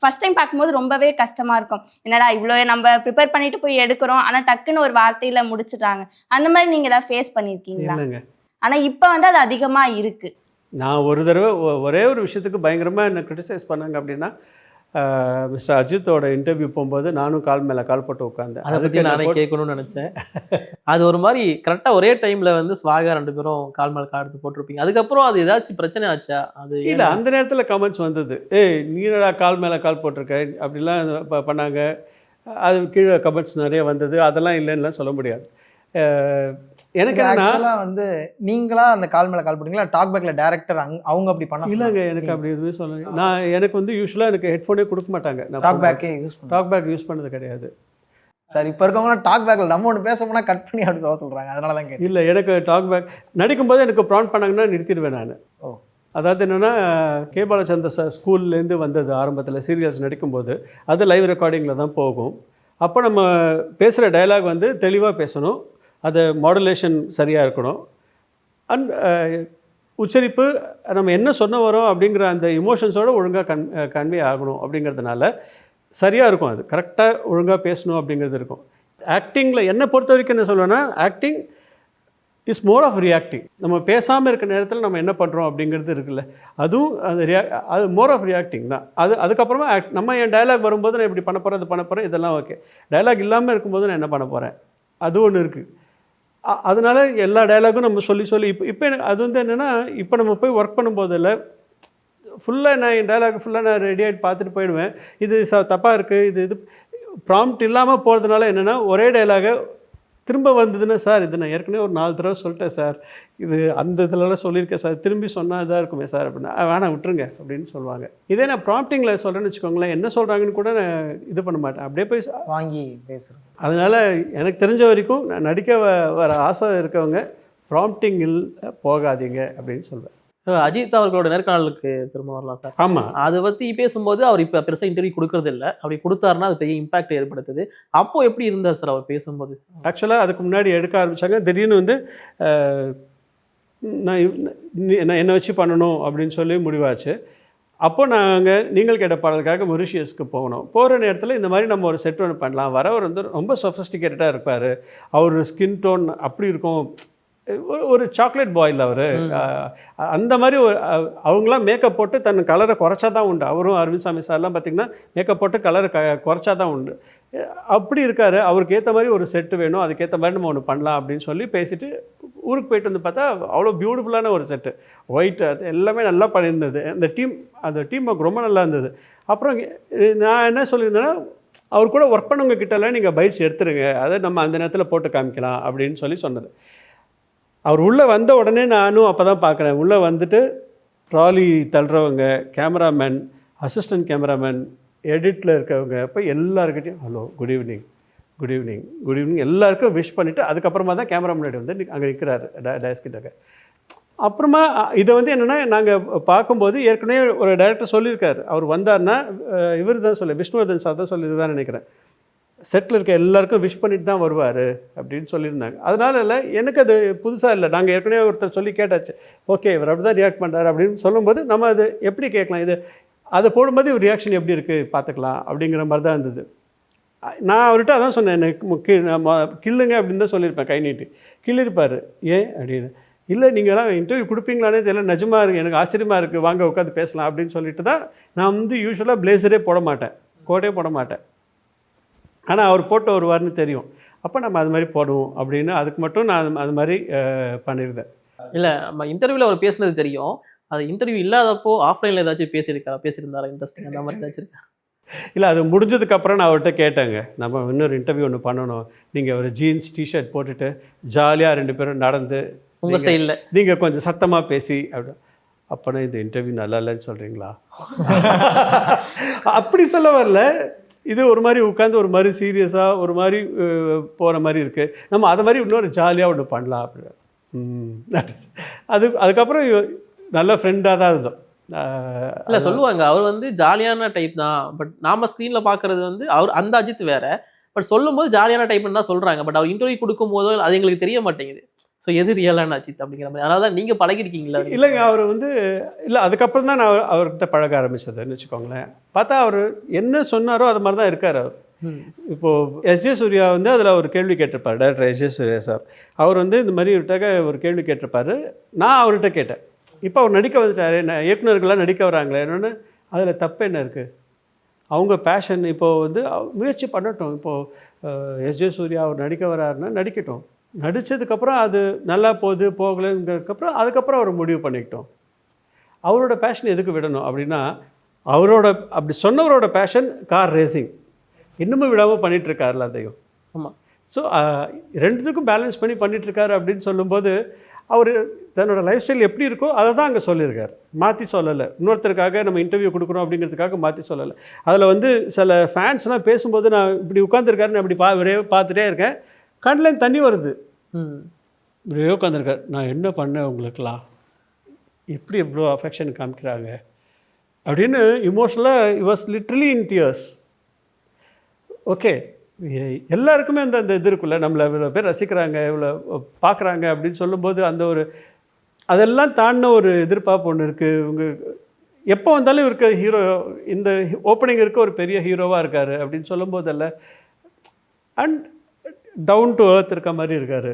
ஃபஸ்ட் டைம் பார்க்கும்போது ரொம்பவே கஷ்டமாக இருக்கும். என்னடா இவ்வளோ நம்ம ப்ரிப்பேர் பண்ணிட்டு போய் எடுக்கிறோம், ஆனால் டக்குன்னு ஒரு வார்த்தையில் முடிச்சிடுறாங்க. அந்த மாதிரி நீங்கள் ஏதாவது ஃபேஸ் பண்ணியிருக்கீங்களா? ஆனால் இப்போ வந்து அது அதிகமாக இருக்குது. நான் ஒரு தடவை ஒரே ஒரு விஷயத்துக்கு பயங்கரமாக என்னை கிரிட்டிசைஸ் பண்ணாங்க அப்படின்னா, மிஸ்டர் அஜித்தோட இன்டர்வியூ போகும்போது நானும் கால் மேலே கால் போட்டு உட்காந்தேன். அதுக்கு நானே கேட்கணும்னு நினச்சேன். அது ஒரு மாதிரி கரெக்டாக ஒரே டைமில் வந்து ஸ்வாகா 2 பேரும் கால் மேலே கால் எடுத்து போட்டிருப்பீங்க. அதுக்கப்புறம் அது ஏதாச்சும் பிரச்சனை ஆச்சா? அது இல்லை, அந்த நேரத்தில் கமெண்ட்ஸ் வந்தது, நீடா கால் மேலே கால் போட்டிருக்க அப்படிலாம் பண்ணாங்க. அது கீழே கமெண்ட்ஸ் நிறைய வந்தது. அதெல்லாம் இல்லைன்னுலாம் சொல்ல முடியாது. எனக்கு என்னன்னா வந்து நீங்களா அந்த கால் மேலே கால் போட்டீங்களா, டாக் பேக்கில் டேரக்டர் அவங்க அப்படி பண்ண? இல்லைங்க, எனக்கு அப்படி எதுவுமே சொல்லுங்க. எனக்கு வந்து யூஸ்வலாக எனக்கு ஹெட்ஃபோனே கொடுக்க மாட்டாங்க. நான் டாக் பேக் யூஸ் பண்ணது கிடையாது சார். இப்போ இருக்கவங்களாம் டாக் பேக்கில் நம்ம ஒன்று பேச போனால் கட் பண்ணி அப்படி சொல்கிறாங்க, அதனால தான் கேட்டேன். இல்லை, எனக்கு டாக் பேக் நடிக்கும்போது எனக்கு ப்ராண்ட் பண்ணாங்கன்னா நிறுத்திடுவேன் நான். அதாவது என்னென்னா, கே பாலச்சந்திர ஸ்கூல்லேருந்து வந்தது ஆரம்பத்தில் சீரியல்ஸ் நடிக்கும்போது, அது லைவ் ரெக்கார்டிங்கில் தான் போகும். அப்போ நம்ம பேசுகிற டயலாக் வந்து தெளிவாக பேசணும், அது மாடுலேஷன் சரியாக இருக்கணும், அண்ட் உச்சரிப்பு நம்ம என்ன சொன்ன வரோம் அப்படிங்கிற அந்த இமோஷன்ஸோடு ஒழுங்காக கன்வே ஆகணும். அப்படிங்கிறதுனால சரியாக இருக்கும், அது கரெக்டாக ஒழுங்காக பேசணும் அப்படிங்கிறது இருக்கும். ஆக்டிங்கில் என்னை பொறுத்த வரைக்கும் என்ன சொல்லுவேன்னா, acting is more of reacting. நம்ம பேசாமல் இருக்கிற நேரத்தில் நம்ம என்ன பண்ணுறோம் அப்படிங்கிறது இருக்குல்ல, அதுவும் அது மோர் ஆஃப் ரியாக்டிங் தான். அதுக்கப்புறமா நம்ம என் டயலாக் வரும்போது நான் இப்படி பண்ண போகிறேன், இது பண்ண போகிறேன், இதெல்லாம் ஓகே. டயலாக் இல்லாமல் இருக்கும்போது நான் என்ன பண்ண போகிறேன், அது ஒன்று இருக்குது. அதனால் எல்லா டயலாகும் நம்ம சொல்லி இப்போ எனக்கு அது வந்து என்னென்னா, இப்போ நம்ம போய் ஒர்க் பண்ணும்போதில் ஃபுல்லாக நான் என் டயலாக் ஃபுல்லாக நான் ரெடி ஆகிட்டு பார்த்துட்டு போயிடுவேன். இது தப்பாக இருக்குது, இது ப்ராம்ப்ட் இல்லாமல் போகிறதுனால என்னென்னா, ஒரே டயலாகை திரும்ப வந்ததுன்னா சார் இது நான் ஏற்கனவே ஒரு 4 தடவை சொல்லிட்டேன் சார், இது அந்த இதுலலாம் சொல்லியிருக்கேன் சார், திரும்பி சொன்னால் இதாக இருக்குமே சார் அப்படின்னா வேணாம் விட்டுருங்க அப்படின்னு சொல்லுவாங்க. இதே நான் ப்ராம்ப்டிங்கில் சொல்கிறேன்னு வச்சுக்கோங்களேன், என்ன சொல்கிறாங்கன்னு கூட நான் இது பண்ண மாட்டேன், அப்படியே போய் வாங்கி பேசுகிறேன். அதனால் எனக்கு தெரிஞ்ச வரைக்கும் நான் நடிக்க வர ஆசை இருக்கவங்க ப்ராம்ப்டிங்கில் போகாதீங்க அப்படின்னு சொல்வேன். அஜித் அவர்களோட நேர்காணலுக்கு திரும்ப வரலாம் சார். ஆமாம், அதை பற்றி பேசும்போது அவர் இப்போ பெருசாக இன்டர்வியூ கொடுக்கறது இல்லை. அப்படி கொடுத்தாருன்னா அது பெரிய இம்பாக்ட் ஏற்படுத்துது. அப்போ எப்படி இருந்தார் சார் அவர் பேசும்போது? ஆக்சுவலாக அதுக்கு முன்னாடி எடுக்க ஆரம்பித்தாங்க, திடீர்னு வந்து நான் என்னை வச்சு பண்ணணும் அப்படின்னு சொல்லி முடிவாச்சு. அப்போ நாங்கள் நீங்கள் கேட்ட பாடலுக்காக மொரிஷியஸ்க்கு போகணும். போகிற நேரத்தில் இந்த மாதிரி நம்ம ஒரு செட் ஒன்று பண்ணலாம், வரவர் வந்து ரொம்ப சொஃபிஸ்டிகேட்டடாக இருப்பார், அவர் ஸ்கின் டோன் அப்படி இருக்கும், ஒரு சாக்லேட் பாயில் அவர், அந்த மாதிரி ஒரு அவங்களாம் மேக்கப் போட்டு தன் கலரை குறைச்சா தான் உண்டு. அவரும் அரவிந்த் சாமி சார்லாம் பார்த்திங்கன்னா மேக்கப் போட்டு கலரை குறைச்சா தான் உண்டு. அப்படி இருக்கார், அவருக்கு ஏற்ற மாதிரி ஒரு செட்டு வேணும், அதுக்கேற்ற மாதிரி நம்ம ஒன்று பண்ணலாம் அப்படின்னு சொல்லி பேசிவிட்டு ஊருக்கு போயிட்டு வந்து பார்த்தா அவ்வளோ பியூட்டிஃபுல்லான ஒரு செட்டு, ஒயிட், அது எல்லாமே நல்லா பண்ணியிருந்தது. அந்த டீம் ரொம்ப நல்லா இருந்தது. அப்புறம் நான் என்ன சொல்லியிருந்தேன்னா, அவர் கூட ஒர்க் பண்ணவங்க கிட்டலாம் நீங்கள் பைட்ஸ் எடுத்துருங்க, அதை நம்ம அந்த நேரத்தில் போட்டு காமிக்கலாம் அப்படின்னு சொல்லி சொன்னது. அவர் உள்ளே வந்த உடனே நானும் அப்போ தான் பார்க்குறேன், உள்ளே வந்துட்டு ட்ராலி தள்ளுறவங்க, கேமராமேன், அசிஸ்டன்ட் கேமராமேன், எடிட்டில் இருக்கவங்க, இப்போ எல்லாருக்கிட்டையும் hello, good evening, good evening, good evening எல்லாருக்கும் விஷ் பண்ணிவிட்டு அதுக்கப்புறமா தான் கேமரா முன்னாடி வந்து அங்கே நிற்கிறாரு டேஸ்கிட்டாக. அப்புறமா இதை வந்து என்னென்னா, நாங்கள் பார்க்கும்போது ஏற்கனவே ஒரு டைரக்டர் சொல்லியிருக்காரு, அவர் வந்தார்னா இவர் தான் விஷ்ணுவர்தன் சார் தான் சொல்லி தான் நினைக்கிறேன், செட்டில் இருக்க எல்லாருக்கும் விஷ் பண்ணிட்டு தான் வருவார் அப்படின்னு சொல்லியிருந்தாங்க. அதனால இல்லை, எனக்கு அது புதுசாக இல்லை, நாங்கள் ஏற்கனவே ஒருத்தர் சொல்லி கேட்டாச்சு, ஓகே இவர் அப்படி தான் ரியாக்ட் பண்ணுறாரு அப்படின்னு சொல்லும்போது நம்ம அது எப்படி கேட்கலாம், இது அதை போடும்போது இவர் ரியாக்ஷன் எப்படி இருக்குது பார்த்துக்கலாம் அப்படிங்கிற மாதிரி தான் இருந்தது. நான் அவர்கிட்ட அதான் சொன்னேன், எனக்கு கில்லுங்க அப்படின்னு தான் சொல்லியிருப்பேன், கை நீட்டி கிள்ளிருப்பார். ஏன் அப்படின்னு, இல்லை நீங்கள்லாம் இன்டர்வியூ கொடுப்பீங்களானே தெரியல, நிஜமாக இருக்குது, எனக்கு ஆச்சரியமாக இருக்குது, வாங்க உட்காந்து பேசலாம் அப்படின்னு சொல்லிட்டு தான் நான் வந்து யூஸ்வலாக பிளேசரே போட மாட்டேன், கோட்டே போட மாட்டேன். ஆனால் அவர் போட்டு வருவார்னு தெரியும், அப்போ நம்ம அது மாதிரி போடுவோம் அப்படின்னு அதுக்கு மட்டும் நான் அது மாதிரி பண்ணியிருந்தேன். இல்லை, நம்ம இன்டர்வியூவில் அவர் பேசுனது தெரியும், அது இன்டர்வியூ இல்லாதப்போ ஆஃப்லைனில் ஏதாச்சும் பேசியிருந்தாரா இன்ட்ரெஸ்டிங் அந்த மாதிரி ஏதாச்சும் இருக்கா? இல்லை, அது முடிஞ்சதுக்கப்புறம் நான் அவர்கிட்ட கேட்டேங்க, நம்ம இன்னொரு இன்டர்வியூ ஒன்று பண்ணணும், நீங்கள் ஒரு ஜீன்ஸ் டிஷர்ட் போட்டுட்டு ஜாலியாக 2 பேரும் நடந்து உங்கள் ஸ்டைலில் நீங்கள் கொஞ்சம் சத்தமாக பேசி அப்படி, அப்போனா இந்த இன்டர்வியூ நல்லா இல்லைன்னு சொல்கிறீங்களா? அப்படி சொல்ல வரல, இது ஒரு மாதிரி உட்காந்து ஒரு மாதிரி சீரியஸாக ஒரு மாதிரி போகிற மாதிரி இருக்குது, நம்ம அதை மாதிரி இன்னொரு ஜாலியாக ஒன்று பண்ணலாம் அப்படி. அதுக்கப்புறம் நல்ல ஃப்ரெண்டாக தான் இருந்தோம். இல்லை சொல்லுவாங்க, அவர் வந்து ஜாலியான டைப் தான், பட் நாம ஸ்க்ரீனில் பார்க்குறது வந்து அவர் அந்த அஜித் வேற, பட் சொல்லும்போது ஜாலியான டைப்னு தான் சொல்கிறாங்க, பட் அவர் இன்டர்வியூ கொடுக்கும்போது அது எங்களுக்கு தெரிய மாட்டேங்குது. ஸோ எது ரியலான அஜித் அப்படிங்கிற மாதிரி, அதனால தான் நீங்கள் பழகிருக்கீங்களா? இல்லைங்க, அவர் வந்து இல்லை, அதுக்கப்புறம் தான் நான் அவர்கிட்ட பழக ஆரம்பிச்சதுன்னு வச்சுக்கோங்களேன். பார்த்தா அவர் என்ன சொன்னாரோ அது மாதிரி தான் இருக்கார் அவர். இப்போது எஸ்ஜே சூர்யா வந்து அதில் ஒரு கேள்வி கேட்டிருப்பார், டைரக்டர் எஸ்ஜே சூர்யா சார். அவர் வந்து இந்த மாதிரி இவர்கிட்ட ஒரு கேள்வி கேட்டிருப்பார், நான் அவர்கிட்ட கேட்டேன், இப்போ அவர் நடிக்க வந்துட்டாரு, இயக்குநர்கள்லாம் நடிக்க வராங்களே என்னென்னு, அதில் தப்பு என்ன இருக்குது, அவங்க பேஷன், இப்போது வந்து முயற்சி பண்ணட்டும், இப்போது எஸ்ஜே சூர்யா அவர் நடிக்க வராருன்னா நடிக்கட்டும், நடித்ததுக்கப்புறம் அது நல்லா போகுது போகலைங்கிறதுக்கப்புறம் அதுக்கப்புறம் அவர் முடிவு பண்ணிக்கிட்டோம். அவரோட பேஷன் எதுக்கு விடணும் அப்படின்னா, அவரோட அப்படி சொன்னவரோட பேஷன் கார் ரேசிங், இன்னமும் விடாமல் பண்ணிகிட்ருக்காருல அதையும். ஆமாம். ஸோ ரெண்டுத்துக்கும் பேலன்ஸ் பண்ணி பண்ணிகிட்ருக்காரு அப்படின்னு சொல்லும்போது, அவர் தன்னோட லைஃப் ஸ்டைல் எப்படி இருக்கோ அதை தான் அங்கே சொல்லியிருக்காரு, மாற்றி சொல்லலை. இன்னொருத்தருக்காக நம்ம இன்டர்வியூ கொடுக்குறோம் அப்படிங்கிறதுக்காக மாற்றி சொல்லலை. அதில் வந்து சில ஃபேன்ஸ்லாம் பேசும்போது நான் இப்படி உட்காந்துருக்காருன்னு அப்படி பார்த்துட்டே இருக்கேன், கண்ணில் தண்ணி வருது. இப்படியே உட்காந்துருக்கார், நான் என்ன பண்ணேன் உங்களுக்கெல்லாம், எப்படி எவ்வளோ அஃபெக்ஷன் காமிக்கிறாங்க அப்படின்னு இமோஷனலாக it was literally in tears. Okay, எல்லாருக்குமே அந்த இது இருக்குல்ல, நம்மளை இவ்வளோ பேர் ரசிக்கிறாங்க, இவ்வளோ பார்க்குறாங்க அப்படின்னு சொல்லும்போது அந்த ஒரு அதெல்லாம் தாண்டின ஒரு எதிர்பார்ப்பு ஒன்று இருக்குது. இவங்க எப்போ வந்தாலும் இருக்க ஹீரோ, இந்த ஓப்பனிங் இருக்க ஒரு பெரிய ஹீரோவாக இருக்கார் அப்படின்னு சொல்லும்போதல்ல, அண்ட் டவுன் டு எர்த் இருக்க மாதிரி இருக்கார்.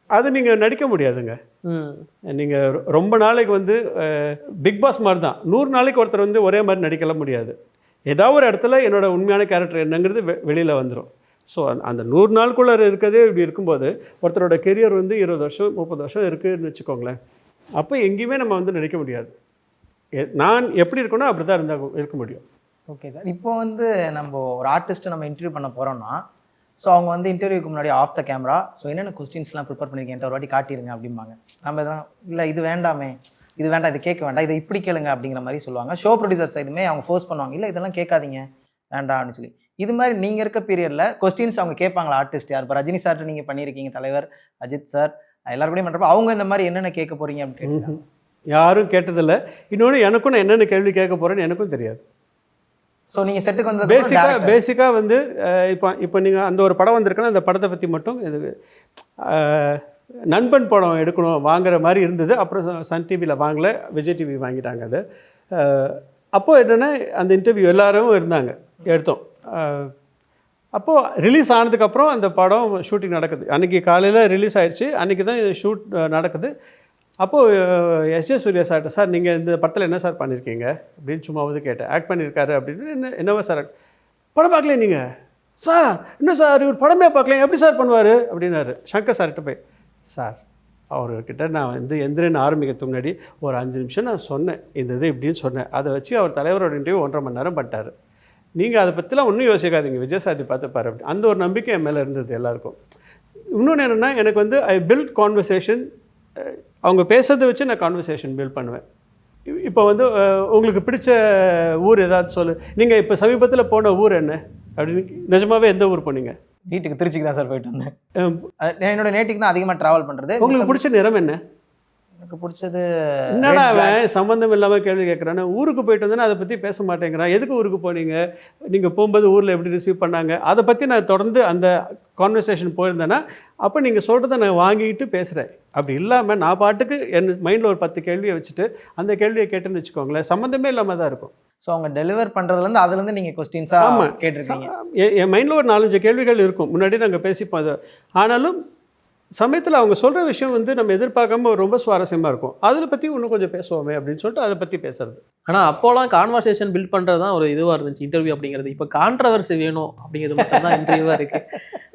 அது நீங்கள் நடிக்க முடியாதுங்க. நீங்கள் ரொம்ப நாளைக்கு வந்து பிக் பாஸ் மாதிரி தான், 100 நாளைக்கு ஒருத்தர் வந்து ஒரே மாதிரி நடிக்கலாம் முடியாது. ஏதாவது ஒரு இடத்துல என்னோடய உண்மையான கேரக்டர் என்னங்கிறது வெளியில் வந்துடும். ஸோ அந்த 100 நாளுக்குள்ளே இருக்கிறதே இப்படி இருக்கும்போது, ஒருத்தரோட கெரியர் வந்து 20 வருஷம் 30 வருஷம் இருக்குதுன்னு வச்சுக்கோங்களேன், அப்போ எங்கேயுமே நம்ம வந்து நடிக்க முடியாது. நான் எப்படி இருக்கணும் அப்படி தான் இருக்க முடியும். ஓகே சார், இப்போ வந்து நம்ம ஒரு ஆர்டிஸ்ட்டை நம்ம இன்டர்வியூ பண்ண போகிறோம்னா, ஸோ அவங்க வந்து இன்டர்வியூக்கு முன்னாடி ஆஃப் த கேமரா ஸோ என்னென்ன கொஸ்டின்ஸ்லாம் ப்ரிப்பேர் பண்ணியிருக்கேன் ஒரு வாட்டி காட்டிடுங்க அப்படிம்பாங்க. நம்ம தான் இல்லை இது வேண்டாமே, இது வேண்டாம், இது கேட்க வேண்டாம், இதை இப்படி கேளுங்க அப்படிங்கிற மாதிரி சொல்லுவாங்க. ஷோ ப்ரொடியூசர் சைடுமே அவங்க ஃபோர்ஸ் பண்ணுவாங்க, இல்லை இதெல்லாம் கேட்காதீங்க வேண்டாம் அப்படின்னு சொல்லி. இது மாதிரி நீங்கள் இருக்க பீரியடில் கொஸ்டின்ஸ் அவங்க கேட்பாங்களா ஆர்டிஸ்ட் யார்? இப்போ ரஜினி சார்ட்டு நீங்கள் பண்ணியிருக்கீங்க, தலைவர் அஜித் சார் எல்லாரும் கூடயும் பண்ணுறப்ப அவங்க இந்த மாதிரி என்னென்ன கேட்க போகிறீங்க அப்படின்னு யாரும் கேட்டதில்லை. இன்னொன்று எனக்கும் நான் என்னென்ன கேள்வி கேட்க போகிறேன்னு எனக்கும் தெரியாது. ஸோ நீங்கள் செட்டுக்கு வந்து பேசிக்காக வந்து இப்போ நீங்கள் அந்த ஒரு படம் வந்திருக்குன்னா அந்த படத்தை பற்றி மட்டும் இது நண்பன் படம் எடுக்கணும் வாங்குற மாதிரி இருந்தது. அப்புறம் சன் டிவியில் வாங்கலை, விஜய் டிவி வாங்கிட்டாங்க அது. அப்போது என்னென்னா அந்த இன்டர்வியூ எல்லாரும் இருந்தாங்க, எடுத்தோம். அப்போது ரிலீஸ் ஆனதுக்கப்புறம் அந்த படம் ஷூட்டிங் நடக்குது. அன்றைக்கி காலையில் ரிலீஸ் ஆகிடுச்சு, அன்றைக்கி தான் ஷூட் நடக்குது. அப்போது எஸ்.ஜே. சூர்யா சார்ட்ட, சார் நீங்கள் இந்த படத்தில் என்ன சார் பண்ணியிருக்கீங்க அப்படின்னு சும்மாவது கேட்டேன். ஆக்ட் பண்ணியிருக்காரு அப்படின்னு. என்னவா சார் படம் பார்க்கல நீங்கள்? சார் என்ன சார் இவர் படமே பார்க்கல, எப்படி சார் பண்ணுவார் அப்படின்னாரு. சங்கர் சார்கிட்ட போய், சார் அவர்கிட்ட நான் வந்து எந்திரன் ஆரம்பிக்கிறதுக்கு முன்னாடி ஒரு 5 நிமிஷம் நான் சொன்னேன், இந்த இது இப்படின்னு சொன்னேன். அதை வச்சு அவர் தலைவரோட இன்டர்வியூ 1.5 மணி நேரம் பண்ணிட்டார். நீங்கள் அதை பற்றிலாம் ஒன்றும் யோசிக்காதீங்க, விஜய் சாதி பார்த்துப்பார் அப்படி. அந்த ஒரு நம்பிக்கை என் மேலே இருந்தது எல்லாருக்கும். இன்னொன்று என்னென்னா, எனக்கு வந்து ஐ பில்ட் கான்வர்சேஷன். அவங்க பேசுறதை வச்சு நான் கான்வர்சேஷன் பில்ட் பண்ணுவேன். இப்போ வந்து உங்களுக்கு பிடிச்ச ஊர் ஏதாவது சொல்லு. நீங்கள் இப்போ சமீபத்தில் போன ஊர் என்ன அப்படின்னு, நிஜமாவே எந்த ஊர் போனீங்க? வீட்டுக்கு திருச்சிக்கு தான் சார் போயிட்டு வந்தேன். என்னோட நேட்டிக்கு தான் அதிகமாக ட்ராவல் பண்ணுறது. உங்களுக்கு பிடிச்ச நிறம் என்ன? எனக்கு பிடிச்சது என்னடா அவன் சம்மந்தம் இல்லாமல் கேள்வி கேட்குறானே. ஊருக்கு போயிட்டு வந்தேன்னா அதை பற்றி பேச மாட்டேங்கிறான். எதுக்கு ஊருக்கு போனீங்க, நீங்கள் போகும்போது ஊரில் எப்படி ரிசீவ் பண்ணாங்க, அதை பற்றி நான் தொடர்ந்து அந்த கான்வர்சேஷன் போயிருந்தேன்னா அப்போ நீங்கள் சொல்கிறத நான் வாங்கிட்டு பேசுகிறேன். அப்படி இல்லாமல் நான் பாட்டுக்கு என் மைண்டில் ஒரு 10 கேள்வியை வச்சுட்டு அந்த கேள்வியை கேட்டுன்னு வச்சுக்கோங்களேன், சம்மந்தமே இல்லாமல் தான் இருக்கும். ஸோ அவங்க டெலிவர் பண்ணுறதுலேருந்து அதுலேருந்து நீங்கள் கொஸ்டின்ஸாக கேட்டிருக்கீங்க. என் மைண்டில் ஒரு 4-5 கேள்விகள் இருக்கும், முன்னாடி நாங்கள் பேசிப்போம் அது. ஆனாலும் சமயத்தில் அவங்க சொல்கிற விஷயம் வந்து நம்ம எதிர்பார்க்காம ரொம்ப சுவாரஸ்யமாக இருக்கும். அதில் பற்றி இன்னும் கொஞ்சம் பேசுவோமே அப்படின்னு சொல்லிட்டு அதை பற்றி பேசுறது. ஆனால் அப்போலாம் கான்வர்சேஷன் பில்ட் பண்ணுறது தான் ஒரு இதுவாக இருந்துச்சு இன்டர்வியூ அப்படிங்கிறது. இப்போ கான்ட்ரவர்சி வேணும் அப்படிங்கிறது மட்டும் தான் இன்டர்வியூவாக இருக்குது.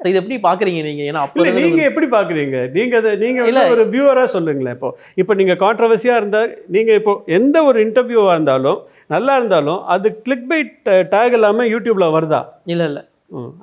ஸோ இதை எப்படி பார்க்குறீங்க நீங்கள்? ஏன்னா அப்போ நீங்கள் எப்படி பார்க்குறீங்க? நீங்கள் இல்லை ஒரு வியூவராக சொல்லுங்களேன். இப்போ நீங்கள் கான்ட்ரவர்சியாக இருந்தால், நீங்கள் இப்போ எந்த ஒரு இன்டர்வியூவாக இருந்தாலும் நல்லா இருந்தாலும் அது கிளிக் பை டேக் இல்லாமல் யூடியூப்பில் வருதா? இல்லை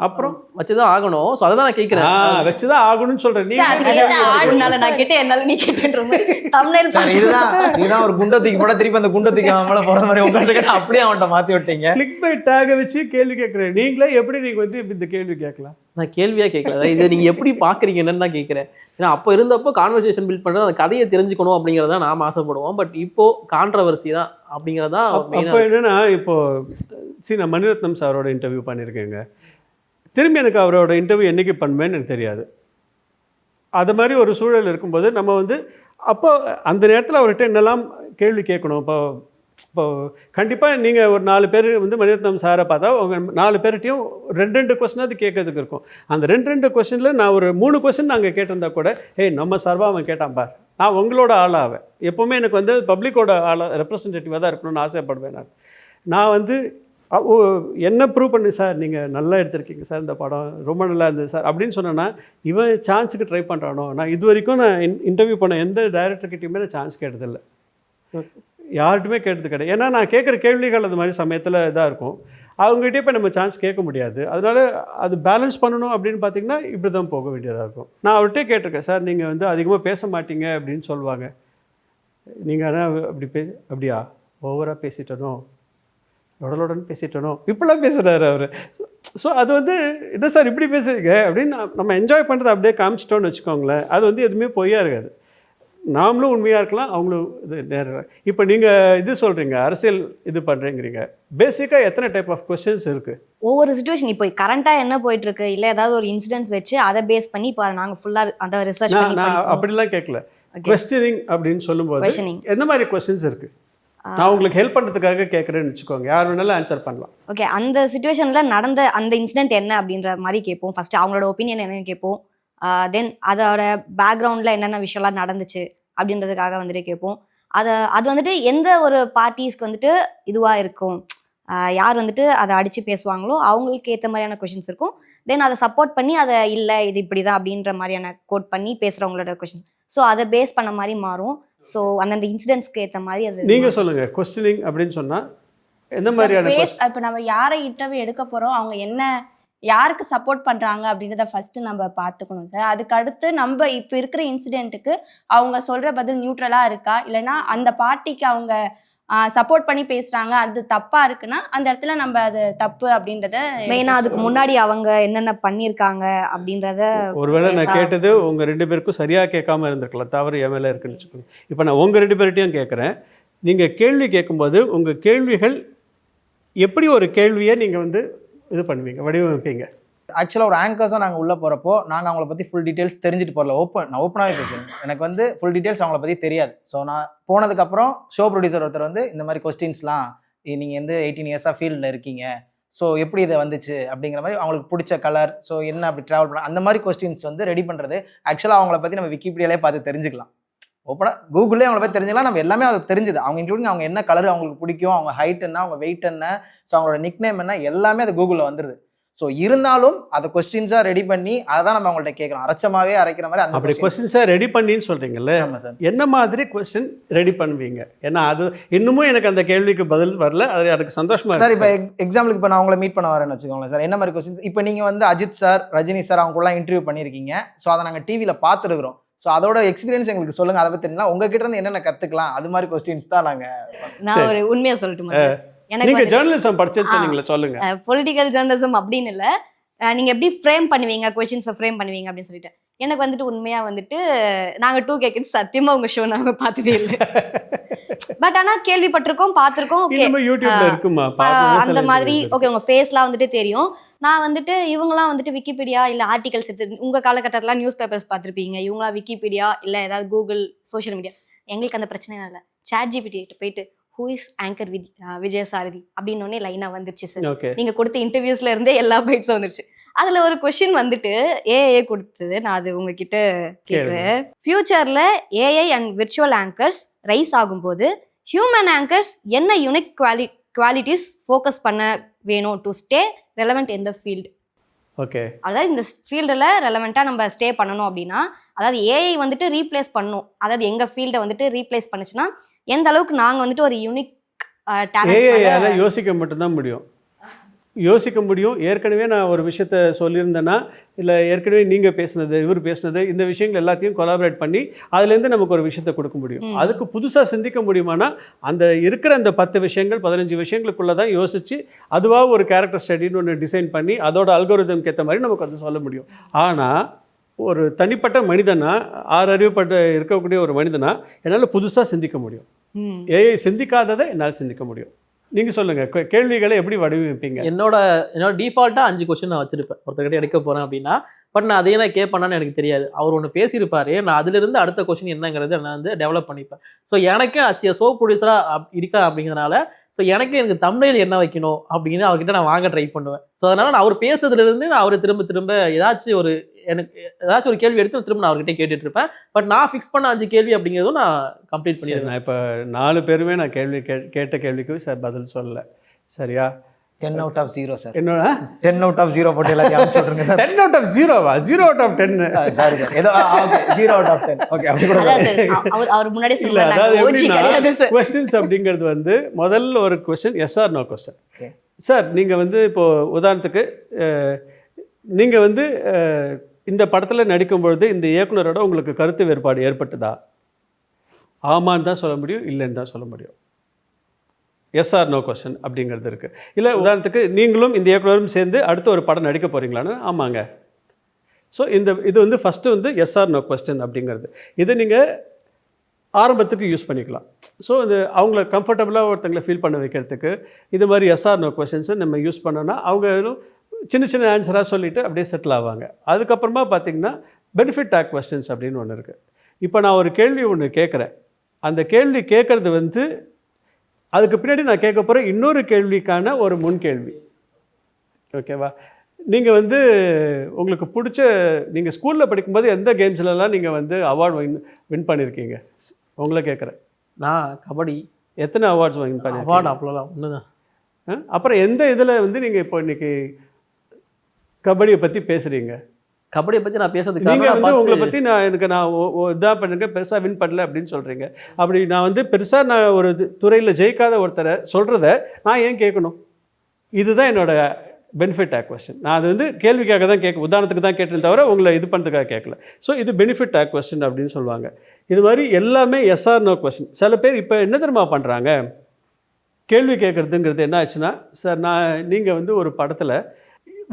அப்புறம் வச்சுதான் ஆகணும். ஸோ அதை தான் நான் கேட்குறேன். வச்சுதான் ஆகணும்னு சொல்கிறேன். நான் கேட்டேன், என்னால நீ கேட்டுன்ற மாதிரி thumbnail இதுதான் ஒரு குண்டத்துக்கு போட திருப்பி அந்த குண்டத்துக்கு மேலே போகிற மாதிரி உங்கள்கிட்ட அப்படியே அவன்கிட்ட மாற்றி விட்டீங்க. கிளிக் பை டேகை வச்சு கேள்வி கேட்குறேன். நீங்களே எப்படி நீங்கள் வந்து இந்த கேள்வி கேட்கலாம்? நான் கேள்வியாக கேட்கல, இதை நீங்கள் எப்படி பார்க்குறீங்கன்னு தான் கேட்குறேன். ஏன்னா அப்போ இருந்தப்போ கான்வர்சேஷன் பில்ட் பண்ணுறது அந்த கதையை தெரிஞ்சுக்கணும் அப்படிங்கிறத நாம் ஆசைப்படுவோம். பட் இப்போது கான்ட்ரவர்சி தான் அப்படிங்கிறதா. அப்போ என்னென்னா, இப்போது நான் மணிரத்னம் சாரோட இன்டர்வியூ பண்ணியிருக்கேங்க. திரும்பி எனக்கு அவரோட இன்டர்வியூ என்றைக்கு பண்ணுவேன்னு எனக்கு தெரியாது. அது மாதிரி ஒரு சூழல் இருக்கும்போது நம்ம வந்து அப்போ அந்த நேரத்தில் அவர்கிட்ட என்னெல்லாம் கேள்வி கேட்கணும். இப்போ கண்டிப்பாக நீங்கள் ஒரு 4 பேர் வந்து மணிரத்னம் சாரை பார்த்தா அவங்க 4 பேர்கிட்டையும் 2 கொஸ்டினாவது கேட்கறதுக்கு இருக்கும். அந்த 2 கொஸ்டினில் நான் ஒரு 3 கொஸ்டின் நாங்கள் கேட்டிருந்தா கூட, நம்ம சார்பாக அவன் கேட்டான் பார், நான் உங்களோட ஆளாவேன். எப்போவுமே எனக்கு வந்து பப்ளிக்கோட ஆளாக ரெப்ரசன்டேட்டிவாக தான் இருக்கணும்னு ஆசைப்படுவேன். நான் வந்து என்ன ப்ரூவ் பண்ணு சார், நீங்கள் நல்லா எடுத்திருக்கீங்க சார், இந்த படம் ரொம்ப நல்லா இருந்தது சார் அப்படின்னு சொன்னேன்னா, இவன் சான்ஸுக்கு ட்ரை பண்ணுறானோ. நான் இது வரைக்கும் நான் இன்டர்வியூ பண்ண எந்த டைரக்டர்கிட்டையுமே நான் சான்ஸ் கேட்டதில்லை, யார்கிட்டுமே கேட்டது கிடையாது. ஏன்னா நான் கேட்குற கேள்விகள் அது மாதிரி சமயத்தில் இதாக இருக்கும். அவங்ககிட்டே போய் நம்ம சான்ஸ் கேட்க முடியாது. அதனால் அது பேலன்ஸ் பண்ணணும் அப்படின்னு பார்த்தீங்கன்னா இப்படி தான் போக வேண்டியதாக இருக்கும். நான் அவர்கிட்டே கேட்டிருக்கேன், சார் நீங்கள் வந்து அதிகமாக பேச மாட்டீங்க அப்படின்னு சொல்லுவாங்க. நீங்கள் ஆனால் அப்படியா ஓவராக பேசிட்டனோ, உடலுடன் பேசிட்டனோ, இப்படிலாம் பேசுகிறாரு அவர். ஸோ அது வந்து என்ன சார் இப்படி பேசுறீங்க அப்படின்னு நம்ம என்ஜாய் பண்ணுறதை அப்படியே காமிச்சிட்டோன்னு வச்சுக்கோங்களேன். அது வந்து எதுவுமே பொய்யா இருக்காது. நாமளும் உண்மையாக இருக்கலாம், அவங்களும் இது நேரம். இப்போ நீங்கள் இது சொல்கிறீங்க, அரசியல் இது பண்ணுறீங்கிறீங்க. பேசிக்காக எத்தனை டைப் ஆஃப் கொஸ்டின்ஸ் இருக்குது? ஒவ்வொரு சுச்சுவேஷன் இப்போ கரண்ட்டாக என்ன போயிட்டுருக்கு, இல்லை ஏதாவது ஒரு இன்சிடென்ட்ஸ் வச்சு அதை பேஸ் பண்ணி இப்போ நாங்கள் ஃபுல்லாக அதை ரிசர்ச் நான் அப்படிலாம் கேட்கல. கொஸ்டினிங் அப்படின்னு சொல்லும்போது எந்த மாதிரி கொஸ்டின்ஸ் இருக்குது? நான் உங்களுக்கு ஹெல்ப் பண்ணுறதுக்காக கேட்குறேன்னு வச்சுக்கோங்க, யார் வேணாலும் ஆன்சர் பண்ணலாம். ஓகே, அந்த சுச்சுவேஷனில் நடந்த அந்த இன்சிடென்ட் என்ன அப்படின்ற மாதிரி கேட்போம். ஃபஸ்ட்டு அவங்களோட ஒப்பீனியன் என்னன்னு கேட்போம். தென் அதோட பேக்ரவுண்டில் என்னென்ன விஷயம்லாம் நடந்துச்சு அப்படின்றதுக்காக வந்துட்டு கேட்போம். அது வந்துட்டு எந்த ஒரு பார்ட்டிஸ்க்கு வந்துட்டு இதுவாக இருக்கும், யார் வந்துட்டு அதை அடித்து பேசுவாங்களோ அவங்களுக்கு ஏற்ற மாதிரியான கொஷின்ஸ் இருக்கும். தென் அதை சப்போர்ட் பண்ணி அதை இல்லை இது இப்படி தான் அப்படின்ற மாதிரியான கோட் பண்ணி பேசுகிறவங்களோட கொஷின்ஸ். ஸோ அதை பேஸ் பண்ண மாதிரி மாறும். ஸோ அந்தந்த இன்சிடென்ட்ஸ்க்கு ஏற்ற மாதிரி அது. நீங்கள் சொல்லுங்கள், கொஸ்டினிங் அப்படின்னு சொன்னால் எந்த மாதிரியான? இப்போ நம்ம யாரை இன்டர்வியூ எடுக்க போகிறோம், அவங்க என்ன யாருக்கு சப்போர்ட் பண்ணுறாங்க அப்படின்றத ஃபஸ்ட்டு நம்ம பார்த்துக்கணும் சார். அதுக்கு அடுத்து நம்ம இப்போ இருக்கிற இன்சிடெண்ட்டுக்கு அவங்க சொல்கிற பதில் நியூட்ரலாக இருக்கா, இல்லைன்னா அந்த பார்ட்டிக்கு அவங்க சப்போர்ட் பண்ணி பேசுகிறாங்க அது தப்பாக இருக்குன்னா அந்த இடத்துல நம்ம அது தப்பு அப்படின்றத மெயினாக அதுக்கு முன்னாடி அவங்க என்னென்ன பண்ணியிருக்காங்க அப்படின்றத ஒருவேளை நான் கேட்டது உங்கள் 2 பேருக்கும் சரியாக கேட்காம இருந்திருக்கலாம், தவறு என் மேலே இருக்குன்னு வச்சுக்கோங்க. இப்போ நான் உங்கள் 2 பேர்கிட்டையும் கேட்குறேன், நீங்கள் கேள்வி கேட்கும்போது உங்கள் கேள்விகள் எப்படி ஒரு கேள்வியை நீங்கள் வந்து இது பண்ணுவீங்க, வடிவமைப்பீங்க? ஆக்சுவலாக ஒரு ஆங்கர்ஸாக நாங்கள் உள்ளே போகிறப்போ நாங்கள் அவங்கள பற்றி ஃபுல் டீட்டெயில்ஸ் தெரிஞ்சுட்டு போகல. நான் ஓப்பனாகவே பேசுவேன், எனக்கு வந்து ஃபுல் டீட்டெயில்ஸ் அவங்கள பற்றி தெரியாது. ஸோ நான் போனதுக்கப்புறம் ஷோ ப்ரொடியூசர் ஒருத்தர் வந்து இந்த மாதிரி கொஸ்டின்ஸ்லாம் நீங்கள் வந்து 18 இயர்ஸாக ஃபீல்டில் இருக்கீங்க, ஸோ எப்படி இதை வந்துச்சு அப்படிங்கிற மாதிரி அவங்களுக்கு பிடிச்ச கலர், ஸோ என்ன அப்படி ட்ராவல் பண்ண அந்த மாதிரி கொஸ்டின்ஸ் வந்து ரெடி பண்ணுறது. ஆக்சுவலாக அவங்கள பற்றி நம்ம விக்கிபீடியாலே பார்த்து தெரிஞ்சுக்கலாம், ஓப்பனாக கூகுளே அவங்கள பற்றி தெரிஞ்சுக்கலாம். நம்ம எல்லாமே அது தெரிஞ்சுது, அவங்க இன்க்ளூடிங் அவங்க என்ன கலர் அவங்களுக்கு பிடிக்கும், அவங்க ஹைட் என்ன, அவங்க வெயிட் என்ன, ஸோ அவங்களோட நிக் நேம் என்ன, எல்லாமே அது கூகுளில் வந்துடுது. ஸோ இருந்தாலும் அதை கொஸ்டின்ஸாக ரெடி பண்ணி அதை தான் நம்ம அவங்கள்ட்ட கேட்கணும், அரைச்சமாகவே அரைக்கிற மாதிரி. அந்த அப்படி கொஸ்டின்ஸாக ரெடி பண்ணின்னு சொல்கிறீங்கல்ல, ஆமாம் சார். என்ன மாதிரி கொஸ்டின் ரெடி பண்ணுவீங்க? ஏன்னா அது இன்னமும் எனக்கு அந்த கேள்விக்கு பதில் வரல, அது எனக்கு சந்தோஷமாக சார். இருக்கு. இப்போ எக்ஸாம்பிளுக்கு இப்போ நான் அவங்கள மீட் பண்ண வரேன்னு வச்சுக்கோங்களேன் சார், என்ன மாதிரி கொஸ்டின்ஸ் இப்போ நீங்கள் வந்து அஜித் சார், ரஜினி சார் அவங்க கூட இன்டர்வியூ பண்ணியிருக்கீங்க, ஸோ அதை நாங்கள் டிவியில் பார்த்துருக்குறோம். ஸோ அதோட எக்ஸ்பீரியன்ஸ் எங்களுக்கு சொல்லுங்கள், அதை பற்றி தெரிஞ்சுக்கலாம், உங்ககிட்ட இருந்து என்னென்ன கற்றுக்கலாம், அது மாதிரி கொஸ்டின்ஸ் தான் நாங்கள். நான் ஒரு உண்மையை சொல்லட்டுமா சார்? நீங்க எனக்கு ஜேர்னலிசம் படிச்சது சொன்னீங்களா, சொல்லுங்க. பொலிட்டிக்கல் ஜேர்னலிசம் அப்படின்னு இல்லை, நீங்கள் எப்படி ஃப்ரேம் பண்ணுவீங்க, கொஸ்டின்ஸை ஃப்ரேம் பண்ணுவீங்க அப்படின்னு சொல்லிட்டு எனக்கு வந்துட்டு உண்மையாக வந்துட்டு நாங்கள் 2K கிட்ஸ் சத்தியமாக உங்கள் ஷோ நாங்கள் பார்த்ததே இல்லை. பட் ஆனால் கேள்விப்பட்டிருக்கோம், பார்த்துருக்கோம். ஓகே, யூடியூப்ல இருக்குமா அந்த மாதிரி ஓகே, உங்கள் ஃபேஸ்லாம் வந்துட்டு தெரியும். நான் வந்துட்டு இவங்களாம் வந்துட்டு விக்கிபீடியா இல்லை ஆர்டிகல்ஸ் எடுத்து உங்கள் காலகட்டத்தில் நியூஸ் பேப்பர்ஸ் பார்த்துருப்பீங்க, இவங்களாம் விக்கிபீடியா இல்லை ஏதாவது கூகுள் சோஷியல் மீடியா. எங்களுக்கு அந்த பிரச்சனை இல்லை. ChatGPT போயிட்டு ஹூ இஸ் ஆங்கர் விஜயசாரதி அப்படின்னு லைனாக வந்துருச்சு சார். நீங்கள் கொடுத்த இன்டர்வியூஸ்ல இருந்தே எல்லா பைட்ஸும் வந்துருச்சு. அதில் ஒரு கொஷின் வந்துட்டு ஏஐ கொடுத்தது, நான் அது உங்ககிட்ட கேட்குறேன். ஃபியூச்சரில் AI and virtual anchors rice ஆகும்போது ஹியூமன் ஆங்கர்ஸ் என்ன யூனிக் குவாலிட்டிஸ் ஃபோக்கஸ் பண்ண வேணும் to stay relevant in the field? Okay, அதாவது இந்த ஃபீல்டில் ரெலவெண்ட்டாக நம்ம ஸ்டே பண்ணணும் அப்படின்னா, அதாவது ஏஐ வந்துட்டு ரீப்ளேஸ் பண்ணும், அதாவது எங்கள் ஃபீல்டை வந்துட்டு ரீப்ளேஸ் பண்ணுச்சுன்னா எந்த அளவுக்கு நாங்கள் வந்துட்டு ஒரு யூனிக் ஏஐயால யோசிக்க மட்டும்தான் முடியும், யோசிக்க முடியும். ஏற்கனவே நான் ஒரு விஷயத்த சொல்லியிருந்தேன்னா, இல்லை ஏற்கனவே நீங்கள் பேசுனது, இவர் பேசுனது, இந்த விஷயங்கள் எல்லாத்தையும் கொலாபரேட் பண்ணி அதுலேருந்து நமக்கு ஒரு விஷயத்தை கொடுக்க முடியும். அதுக்கு புதுசாக சிந்திக்க முடியுமானா அந்த இருக்கிற அந்த 10 விஷயங்கள் 15 விஷயங்களுக்குள்ளே தான் யோசித்து அதுவாக ஒரு கேரக்டர் ஸ்டடின்னு ஒன்று டிசைன் பண்ணி அதோட அல்கோரிதம்க்கு ஏற்ற மாதிரி நமக்கு அது சொல்ல முடியும். ஆனால் ஒரு தனிப்பட்ட மனிதனா, 6 அறிவுப்பட்ட இருக்கக்கூடிய ஒரு மனிதனா என்னால் புதுசாக சிந்திக்க முடியும். ஏஐ சிந்திக்காததை என்னால் சிந்திக்க முடியும். நீங்கள் சொல்லுங்கள், கேள்விகளை எப்படி வடிவமைப்பீங்க? என்னோட டிஃபால்ட்டாக 5 கொஸ்டின் நான் வச்சிருப்பேன். ஒருத்தர்கிட்ட எடுக்க போகிறேன் அப்படின்னா, பட் நான் அதே நான் கேட்பேன்னு எனக்கு தெரியாது. அவர் ஒன்று பேசியிருப்பாரு, நான் அதிலிருந்து அடுத்த கொஸ்டின் என்னங்கிறது நான் வந்து டெவலப் பண்ணிப்பேன். ஸோ எனக்கு அஸ் ஷோ ப்ரொடியூசராக இருக்கா அப்படிங்கிறதுனால ஸோ எனக்கு தம்ப்நெயில் என்ன வைக்கணும் அப்படின்னு அவர்கிட்ட நான் வாங்க ட்ரை பண்ணுவேன். ஸோ அதனால் நான் அவர் பேசுறதுலேருந்து நான் அவர் திரும்ப ஏதாச்சும் ஒரு கேள்வி எடுத்து திரும்ப நான் அவர்கிட்ட கேட்டுட்டு இருப்பேன். பட் நான் ஃபிக்ஸ் பண்ண 5 கேள்வி அப்படிங்கிறதும் நான் கம்ப்ளீட் பண்ணிடுவேன். நான் இப்போ 4 பேருமே நான் கேட்ட கேள்விக்கு சார் பதில் சொல்லலை, சரியா? 10 out of 0 சார். என்னோட 10 out of 0 போட்டு எல்லாத்தையும் அனுப்பிச்சு விட்ருங்க sir. 10 out of 0வா? 0 out of 10? Sorry sir, ஏதோ ஓகே 0 out of 10. ஓகே, அப்படி கூட அவர் முன்னாடி இல்லை. அதாவது எப்படின்னா சார் கொஸ்டின்ஸ் அப்படிங்கிறது வந்து முதல்ல ஒரு question yes or no question. Sir நீங்கள் வந்து இப்போது உதாரணத்துக்கு நீங்கள் வந்து இந்த படத்தில் நடிக்கும் பொழுது இந்த இயக்குனரோட உங்களுக்கு கருத்து வேறுபாடு ஏற்பட்டுதா? ஆமான்னு தான் சொல்ல முடியும், இல்லைன்னு தான் சொல்ல முடியும். எஸ் ஆர் நோ கொஸ்டின் அப்படிங்கிறது இருக்குது. இல்லை உதாரணத்துக்கு நீங்களும் இந்த இயக்குனரும் சேர்ந்து அடுத்த ஒரு படம் நடிக்க போகிறீங்களான்னு ஆமாங்க. ஸோ இது வந்து ஃபஸ்ட்டு வந்து எஸ் ஆர் நோ கொஸ்டின் அப்படிங்கிறது. இதை நீங்கள் ஆரம்பத்துக்கு யூஸ் பண்ணிக்கலாம். ஸோ இது அவங்கள கம்ஃபர்டபுளாக ஒருத்தங்களை ஃபீல் பண்ண வைக்கிறதுக்கு இது மாதிரி எஸ் ஆர் நோ கொஸ்டின்ஸை நம்ம யூஸ் பண்ணோன்னா அவங்க சின்ன ஆன்சராக சொல்லிவிட்டு அப்படியே செட்டில் ஆவாங்க. அதுக்கப்புறமா பார்த்திங்கன்னா பெனிஃபிட் டாக் கொஸ்டின்ஸ் அப்படின்னு ஒன்று இருக்குது. இப்போ நான் ஒரு கேள்வி ஒன்று கேட்குறேன், அந்த கேள்வி கேட்குறது வந்து அதுக்கு பின்னாடி நான் கேட்க போகிற இன்னொரு கேள்விக்கான ஒரு முன்கேள்வி, ஓகேவா? நீங்கள் வந்து உங்களுக்கு பிடிச்ச நீங்கள் ஸ்கூலில் படிக்கும்போது எந்த கேம்ஸ்லலாம் நீங்கள் வந்து அவார்டு வின் பண்ணியிருக்கீங்க? உங்களை கேட்குறேன். நான் கபடி. எத்தனை அவார்ட்ஸ் வின் பண்ணி? அவார்டு அவ்வளோதான், ஒன்று தான். அப்புறம் எந்த இதில் வந்து நீங்கள் இப்போ இன்றைக்கி கபடியை பற்றி பேசுகிறீங்க? கபடியை பற்றி நான் பேசுறதுக்கு நீங்கள் வந்து உங்களை பற்றி நான் இதாக பண்ணுங்க, பெருசாக வின் பண்ணல அப்படின்னு சொல்கிறீங்க. அப்படி நான் வந்து பெருசாக நான் ஒரு துறையில் ஜெயிக்காத ஒருத்தரை சொல்கிறத நான் ஏன் கேட்கணும்? இதுதான் என்னோட பெனிஃபிட் கொஸ்டின். நான் அது வந்து கேள்விக்காக தான் உதாரணத்துக்கு தான் கேட்டேன் தவிர உங்களை இது பண்ணுறதுக்காக கேட்கல. ஸோ இது பெனிஃபிட் கொஸ்டின் அப்படின்னு சொல்லுவாங்க. இது மாதிரி எல்லாமே எஸ் ஆர் நோ கொஸ்டின். சில பேர் இப்போ என்ன தெரியுமா பண்ணுறாங்க, கேள்வி கேட்குறதுங்கிறது என்ன ஆச்சுன்னா, சார் நீங்கள் வந்து ஒரு படத்தில்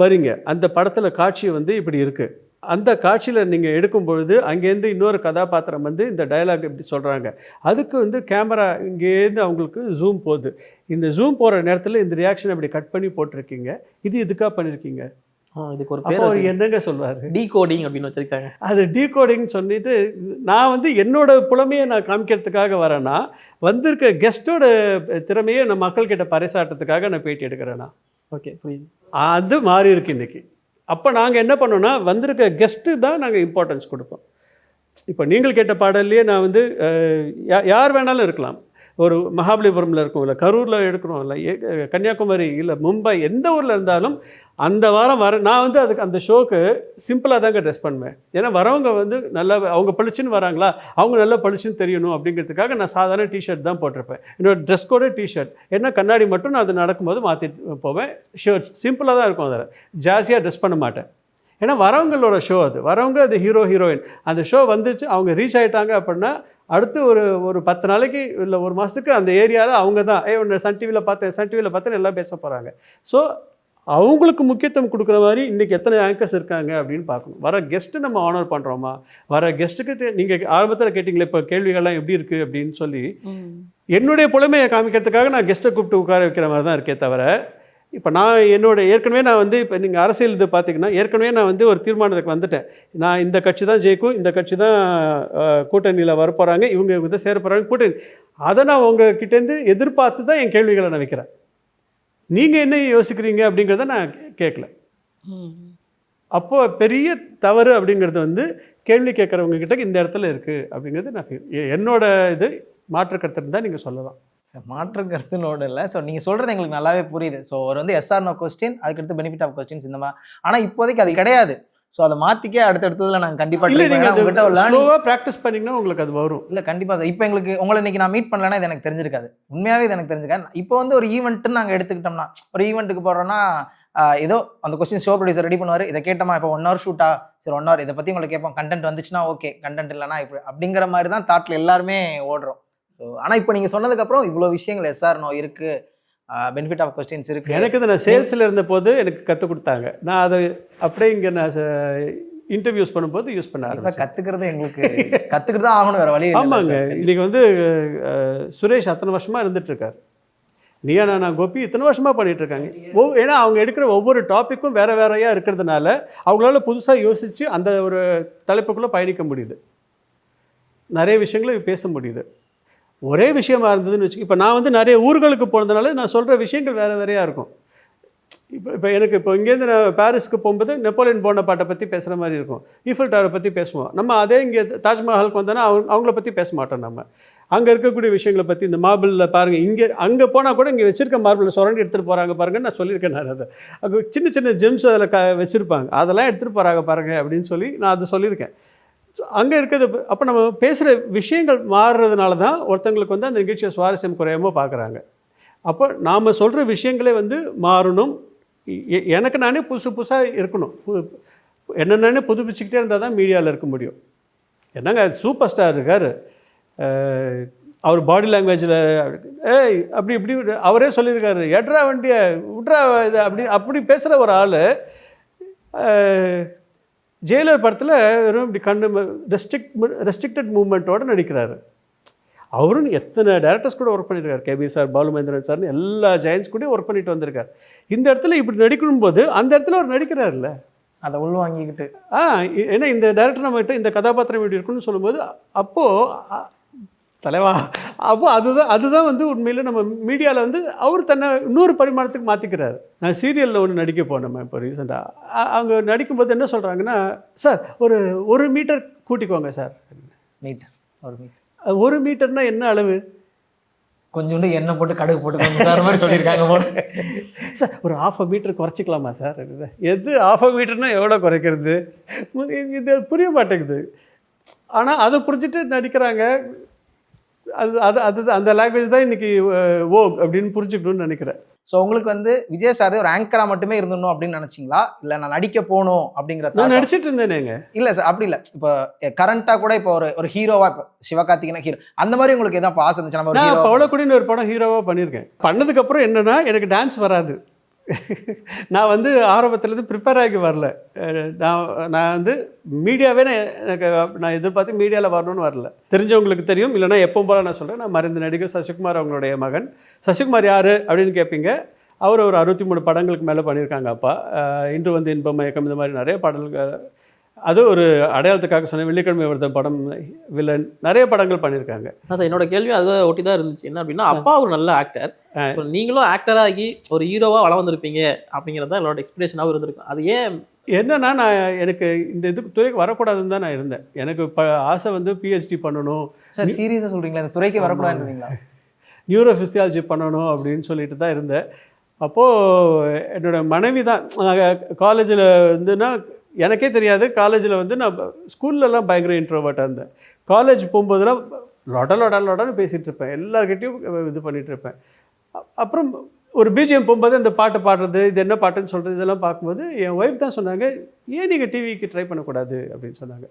வரீங்க, அந்த படத்தில் காட்சி வந்து இப்படி இருக்குது, அந்த காட்சியில் நீங்கள் எடுக்கும் பொழுது அங்கேருந்து இன்னொரு கதாபாத்திரம் வந்து இந்த டயலாக் இப்படி சொல்கிறாங்க, அதுக்கு வந்து கேமரா இங்கேருந்து அவங்களுக்கு ஜூம் போகுது, இந்த ஜூம் போகிற நேரத்தில் இந்த ரியாக்ஷன் அப்படி கட் பண்ணி போட்டிருக்கீங்க, இது எதுக்காக பண்ணியிருக்கீங்க? இதுக்கு ஒரு அப்போ அவர் என்னங்க சொல்வார்? டீகோடிங் அப்படின்னு வச்சிருக்காங்க. அது டீகோடிங் சொல்லிட்டு நான் வந்து என்னோட புலமையை நான் காமிக்கிறதுக்காக வரேன்னா, வந்திருக்க கெஸ்ட்டோட திறமையை நான் மக்கள்கிட்ட பறைசாட்டுறதுக்காக நான் பேட்டி எடுக்கிறேன்னா. ஓகே, புரியுது. அது மாறி இருக்கு இன்றைக்கி. அப்போ நாங்கள் என்ன பண்ணோன்னா, வந்திருக்க கெஸ்ட்டு தான் நாங்கள் இம்பார்ட்டன்ஸ் கொடுப்போம். இப்போ நீங்கள் கேட்ட பாடல்லையே நான் வந்து யார் வேணாலும் இருக்கலாம். ஒரு மகாபலிபுரமில் இருக்கும், இல்லை கரூரில் எடுக்கிறோம், இல்லை கன்னியாகுமரி, இல்லை மும்பை, எந்த ஊரில் இருந்தாலும் அந்த வாரம் நான் வந்து அதுக்கு அந்த ஷோக்கு சிம்பிளாக தாங்க ட்ரெஸ் பண்ணுவேன். ஏன்னா வரவங்க வந்து நல்லா அவங்க பளிச்சுன்னு வராங்களா, அவங்க நல்லா பளிச்சுன்னு தெரியணும் அப்படிங்கிறதுக்காக நான் சாதாரண டிஷர்ட் தான் போட்டிருப்பேன். என்னோட ட்ரெஸ் கோடே டிஷர்ட். ஏன்னா கண்ணாடி மட்டும் நான் அது நடக்கும்போது மாற்றிட்டு போவேன். ஷர்ட்ஸ் சிம்பிளாக தான் இருக்கும், அதில் ஜாஸ்தியாக ட்ரெஸ் பண்ண மாட்டேன். ஏன்னா வரவங்களோட ஷோ அது, வரவங்க அது ஹீரோயின். அந்த ஷோ வந்துச்சு, அவங்க ரீச் ஆகிட்டாங்க அப்படின்னா அடுத்து ஒரு 10 நாளைக்கு இல்லை ஒரு மாதத்துக்கு அந்த ஏரியாவில் அவங்க தான் ஒன்று சன் டிவியில் பார்த்தேன்னு எல்லாம் பேச போகிறாங்க. ஸோ அவங்களுக்கு முக்கியத்துவம் கொடுக்குற மாதிரி இன்றைக்கி எத்தனை ஆங்கர்ஸ் இருக்காங்க அப்படின்னு பார்க்கணும். வர கெஸ்ட்டு நம்ம ஆனர் பண்ணுறோமா, வர கெஸ்ட்டுக்கு நீங்கள் ஆரம்பத்தில் கேட்டிங்களே இப்போ கேள்விகள்லாம் எப்படி இருக்குது அப்படின்னு சொல்லி, என்னுடைய புலமையை காமிக்கிறதுக்காக நான் கெஸ்ட்டை கூப்பிட்டு உட்கார வைக்கிற மாதிரி தான் இருக்கே தவிர, இப்போ நான் ஏற்கனவே நான் வந்து இப்போ நீங்கள் அரசியல் இது பார்த்தீங்கன்னா ஏற்கனவே நான் வந்து ஒரு தீர்மானத்துக்கு வந்துட்டேன். நான் இந்த கட்சி தான் ஜெயிக்கும், இந்த கட்சி தான் கூட்டணியில் வரப்போகிறாங்க, இவங்க வந்து சேர போகிறாங்க கூட்டணி. அதை நான் உங்ககிட்டேருந்து எதிர்பார்த்து தான் என் கேள்விகளை நான் வைக்கிறேன். நீங்கள் என்ன யோசிக்கிறீங்க அப்படிங்கிறத நான் கேட்கல. அப்போது பெரிய தவறு அப்படிங்கிறது வந்து கேள்வி கேட்குறவங்க கிட்ட இந்த இடத்துல இருக்குது அப்படிங்கிறது நான் என்னோட இது மாற்று கருத்து இருந்தால் நீங்கள் சொல்லலாம். சார் மாற்று கருத்துனோட இல்லை. ஸோ நீங்கள் சொல்கிறது எங்களுக்கு நல்லாவே புரியுது. ஸோ ஒரு வந்து எஸ்ஆர் நோ கொஸ்டின், அதுக்கடுத்து பெனிஃபிட் ஆஃப் கொஸ்டின்ஸ் இந்த மாதிரி. ஆனால் இப்போதைக்கு அது கிடையாது. ஸோ அதை மாற்றிக்கே அடுத்தடுத்ததில் நாங்கள் கண்டிப்பாக ஸ்லோவாக ப்ராக்டிஸ் பண்ணிங்கன்னா உங்களுக்கு அது வரும். இல்லை கண்டிப்பாக சார். இப்போ எங்களுக்கு உங்களை இன்றைக்கி நான் மீட் பண்ணலன்னா இது எனக்கு தெரிஞ்சிருக்காது. உண்மையாகவே இது எனக்கு தெரிஞ்சுக்காது. இப்போ வந்து ஒரு ஈவெண்ட்டுன்னு நாங்கள் எடுத்துக்கிட்டோம்னா, ஒரு ஈவெண்ட்டுக்கு போகிறோன்னா ஏதோ அந்த கொஸ்டின் ஷோ ப்ரொடியூசர் ரெடி பண்ணுவார், இதை கேட்டோமா இப்போ 1 hour ஷூட்டா, சரி 1 hour இதை பற்றி உங்களுக்கு கேட்போம், கண்டென்ட் வந்துச்சுன்னா ஓகே, கண்டென்ட் இல்லைனா இப்போ அப்படிங்கிற மாதிரி தான் தாட்டில் எல்லாருமே ஓடுறோம். ஸோ ஆனால் இப்போ நீங்கள் சொன்னதுக்கப்புறம் இவ்வளோ விஷயங்கள் எஸ்ஆர் நோ இருக்குது, பெனிஃபிட் ஆஃப் கொஸ்டின்ஸ் இருக்குது. எனக்கு இதை நான் சேல்ஸில் இருந்த போது எனக்கு கற்றுக் கொடுத்தாங்க. நான் அதை அப்படியே இங்கே நான் இன்டர்வியூஸ் பண்ணும்போது யூஸ் பண்ண ஆரம்பிச்சேன். கற்றுக்கிறது எங்களுக்கு கற்றுக்கிட்டு தான் ஆகணும், வேறு வழி. ஆமாங்க. இன்றைக்கி வந்து சுரேஷ் அத்தனை வருஷமாக இருந்துகிட்ருக்கார், நீயா நானா கோபி இத்தனை வருஷமாக பண்ணிகிட்ருக்காங்க. ஏன்னா அவங்க எடுக்கிற ஒவ்வொரு டாப்பிக்கும் வேறு வேறையாக இருக்கிறதுனால அவங்களால புதுசாக யோசித்து அந்த ஒரு தலைப்புக்குள்ளே பயணிக்க முடியுது, நிறைய விஷயங்களை பேச முடியுது. ஒரே விஷயமா இருந்ததுன்னு வச்சு, இப்போ நான் வந்து நிறைய ஊர்களுக்கு போனதுனால நான் சொல்கிற விஷயங்கள் வேறு வேறையாக இருக்கும். இப்போ எனக்கு இப்போ இங்கேருந்து நான் பாரிஸுக்கு போகும்போது நெப்போலியன் போனபார்ட்டை பற்றி பேசுகிற மாதிரி இருக்கும், ஈஃபில் டவரை பற்றி பேசுவோம். நம்ம அதே இங்கே தாஜ்மஹாலுக்கு வந்தோன்னா அவங்கள பற்றி பேச மாட்டோம். நம்ம அங்கே இருக்கக்கூடிய விஷயங்களை பற்றி, இந்த மார்பிளில் பாருங்கள், அங்கே போனால் கூட இங்கே வச்சுருக்க மார்பிளில் சுரண்டி எடுத்துகிட்டு போகிறாங்க பாருங்கன்னு நான் சொல்லியிருக்கேன். நான் அதை அங்கே சின்ன சின்ன ஜெம்ஸ் அதில் வச்சுருப்பாங்க, அதெல்லாம் எடுத்துகிட்டு போகிறாங்க பாருங்கள் அப்படின்னு சொல்லி நான் அதை சொல்லியிருக்கேன். அங்கே இருக்கிறது. அப்போ நம்ம பேசுகிற விஷயங்கள் மாறுறதுனால தான் ஒருத்தங்களுக்கு வந்து அந்த நிகழ்ச்சியை சுவாரஸ்யம் குறையாமல் பார்க்குறாங்க. அப்போ நாம் சொல்கிற விஷயங்களே வந்து மாறணும். எனக்கு நானே புதுசாக இருக்கணும், என்னென்னே புதுப்பிச்சுக்கிட்டே இருந்தால் தான் மீடியாவில் இருக்க முடியும். என்னங்க சூப்பர் ஸ்டார் இருக்கார், அவர் பாடி லாங்குவேஜில் அப்படி இப்படி அவரே சொல்லியிருக்காரு, எட்ரா வண்டியை விட்ரா இது அப்படி பேசுகிற ஒரு ஆள் ஜெயிலர் படத்தில் வெறும் இப்படி ரெஸ்ட்ரிக்டட் மூவ்மெண்ட்டோடு நடிக்கிறாரு. அவரும் எத்தனை டேரக்டர்ஸ் கூட ஒர்க் பண்ணியிருக்காரு, கேபி சார், பாலுமேந்திரன் சார்னு எல்லா ஜெயன்ஸ் கூட ஒர்க் பண்ணிட்டு வந்திருக்கார். இந்த இடத்துல இப்படி நடிக்கணும் போது அந்த இடத்துல அவர் நடிக்கிறாருல்ல, அதை உள்வாங்கிக்கிட்டு. ஏன்னா இந்த டேரக்டர் நம்மகிட்ட இந்த கதாபாத்திரம் இப்படி இருக்குன்னு சொல்லும்போது அப்போது தலைவா, அப்போ அதுதான் வந்து உண்மையில் நம்ம மீடியாவில் வந்து அவர் தன்னை இன்னொரு பரிமாணத்துக்கு மாற்றிக்கிறார். நான் சீரியலில் ஒன்று நடிக்க போனோம் இப்போ ரீசெண்டாக. அவங்க நடிக்கும்போது என்ன சொல்கிறாங்கன்னா, சார் ஒரு மீட்டர் கூட்டிக்கோங்க சார். மீட்டர், 1 மீட்டர்னால் என்ன அளவு? கொஞ்சோண்டு எண்ணெய் போட்டு கடுகு போட்டு சார் மாதிரி சொல்லியிருக்காங்க போல. சார் ஒரு 1/2 மீட்டர் குறைச்சிக்கலாமா சார்? எது 1/2 மீட்டர்னால் எவ்வளோ குறைக்கிறது? இது புரிய மாட்டேங்குது. ஆனால் அதை புரிஞ்சுட்டு நடிக்கிறாங்க. அது அந்த லாங்குவேஜ் தான் இன்றைக்கி ஓக் அப்படின்னு புரிஞ்சுக்கணும்னு நினைக்கிறேன். ஸோ உங்களுக்கு வந்து விஜய் சார் ஒரு ஆங்கரா மட்டுமே இருந்துடணும் அப்படின்னு நினைச்சீங்களா, இல்லை நான் நடிக்க போகணும் அப்படிங்கிற நான் நடிச்சிட்டு இருந்தேனேங்க. இல்லை சார் அப்படி இல்லை, இப்போ கரண்டாக கூட இப்போ ஒரு ஹீரோவா, இப்போ சிவகார்த்திகேயன் ஹீரோ அந்த மாதிரி உங்களுக்கு எதாவது ஆசை இருந்துச்சு? நம்ம நான் பவளக்குடின்னு ஒரு படம் ஹீரோவாக பண்ணியிருக்கேன். பண்ணதுக்கப்புறம் என்னென்னா எனக்கு டான்ஸ் வராது. நான் வந்து ஆரம்பத்துலேருந்து ப்ரிப்பேர் ஆகி வரல. நான் வந்து மீடியாவே நான் எதிர்பார்த்து மீடியாவில் வரணும்னு வரல. தெரிஞ்சவங்களுக்கு தெரியும், இல்லைனா எப்பவும் போல நான் சொல்கிறேன். நான் மறைந்த நடிகர் சசிகுமார் அவங்களுடைய மகன். சசிகுமார் யார் அப்படின்னு கேட்பீங்க. அவர் ஒரு 63 படங்களுக்கு மேலே பண்ணியிருக்காங்க. அப்பா இன்று வந்து இன்பம் மயக்கம் இந்த மாதிரி நிறைய பாடல்கள், அது ஒரு அடையாளத்துக்காக சொன்னேன். வெள்ளிக்கிழமை வருத படம், வில்லன், நிறைய படங்கள் பண்ணியிருக்காங்க. சார் என்னோட கேள்வி அதை ஒட்டி தான் இருந்துச்சு. என்ன அப்படின்னா, அப்பா ஒரு நல்ல ஆக்டர், நீங்களும் ஆக்டராகி ஒரு ஹீரோவாக வளம் வந்திருப்பீங்க அப்படிங்கிறது தான் என்னோட எக்ஸ்பெக்டேஷனாகவும் இருந்திருக்கும். அது ஏன் என்னன்னா, நான் எனக்கு இந்த இதுக்கு துறைக்கு வரக்கூடாதுன்னு தான் நான் இருந்தேன். எனக்கு ஆசை வந்து பிஹெச்டி பண்ணணும். சார் சீரியஸாக சொல்கிறீங்களா, இந்த துறைக்கு வரக்கூடாதுங்களா? நியூரோ ஃபிசியாலஜி பண்ணணும் அப்படின்னு சொல்லிட்டு தான் இருந்தேன். அப்போது என்னோடய மனைவி தான் காலேஜில் வந்துன்னா எனக்கே தெரியாது. காலேஜில் வந்து நான் ஸ்கூல்லலாம் பயங்கர இன்ட்ரோவர்ட்டாக இருந்தேன். காலேஜ் போகும்போதெல்லாம் லொடன்னு பேசிகிட்டு இருப்பேன், எல்லாருக்கிட்டையும் இது பண்ணிகிட்டு இருப்பேன். அப்புறம் ஒரு பிஜிஎம் போகும்போது அந்த பாட்டு பாடுறது, இது என்ன பாட்டுன்னு சொல்கிறது, இதெல்லாம் பார்க்கும்போது என் ஒய்ஃப் தான் சொன்னாங்க, ஏன் நீங்கள் டிவிக்கு ட்ரை பண்ணக்கூடாது அப்படின்னு சொன்னாங்க.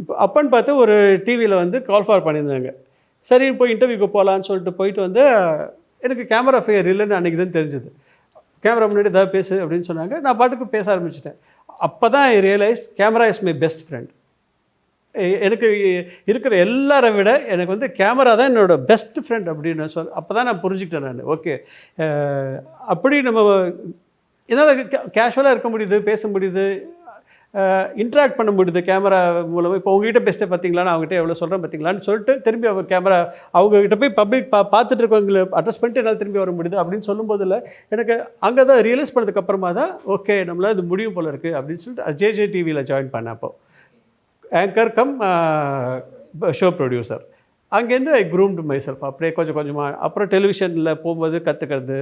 இப்போ அப்பன்னு பார்த்து ஒரு டிவியில் வந்து கால் ஃபார் பண்ணியிருந்தாங்க. சரி போய் இன்டர்வியூக்கு போகலான்னு சொல்லிட்டு போயிட்டு வந்து எனக்கு கேமரா ஃபேர் இல்லைன்னு அன்றைக்கி தான் தெரிஞ்சுது. கேமரா முன்னாடி ஏதாவது பேசு அப்படின்னு சொன்னாங்க. நான் பாட்டுக்கு பேச ஆரம்பிச்சிட்டேன். அப்போ தான் I realized camera is my best friend. எனக்கு இருக்கிற எல்லாரை விட எனக்கு வந்து கேமரா தான் என்னோட பெஸ்ட் ஃப்ரெண்ட் அப்படின்னு அப்போ தான் நான் புரிஞ்சுக்கிட்டேன். நான் ஓகே, அப்படி நம்ம என்னால் கேஷுவலாக இருக்க முடியுது, பேச முடியுது, இன்ட்ராக்ட் பண்ண முடியுது கேமரா மூலமாக. இப்போ உங்ககிட்ட பெஸ்ட்டை பார்த்தீங்களா, நான் அவங்ககிட்ட எவ்வளோ சொல்கிறேன் பார்த்தீங்களான்னு சொல்லிட்டு திரும்பி அவங்க கேமரா அவங்ககிட்ட போய் பப்ளிக் பார்த்துட்டு இருக்கவங்களை அட்ரஸ் பண்ணிட்டு என்னால் திரும்பி வர முடியுது அப்படின்னு சொல்லும்போதில் எனக்கு அங்கே தான் ரியலைஸ் பண்ணதுக்கப்புறமா தான் ஓகே நம்மளால் இது முடியும் போல இருக்குது அப்படின்னு சொல்லிட்டு ஜேஜே டிவியில் ஜாயின் பண்ணேன். அப்போ ஆங்கர் கம் ஷோ ப்ரொடியூசர். அங்கேருந்து ஐ க்ரூம்டு மை செல்ஃப். அப்படியே கொஞ்சம் கொஞ்சமாக அப்புறம் டெலிவிஷனில் போகும்போது கற்றுக்கிறது,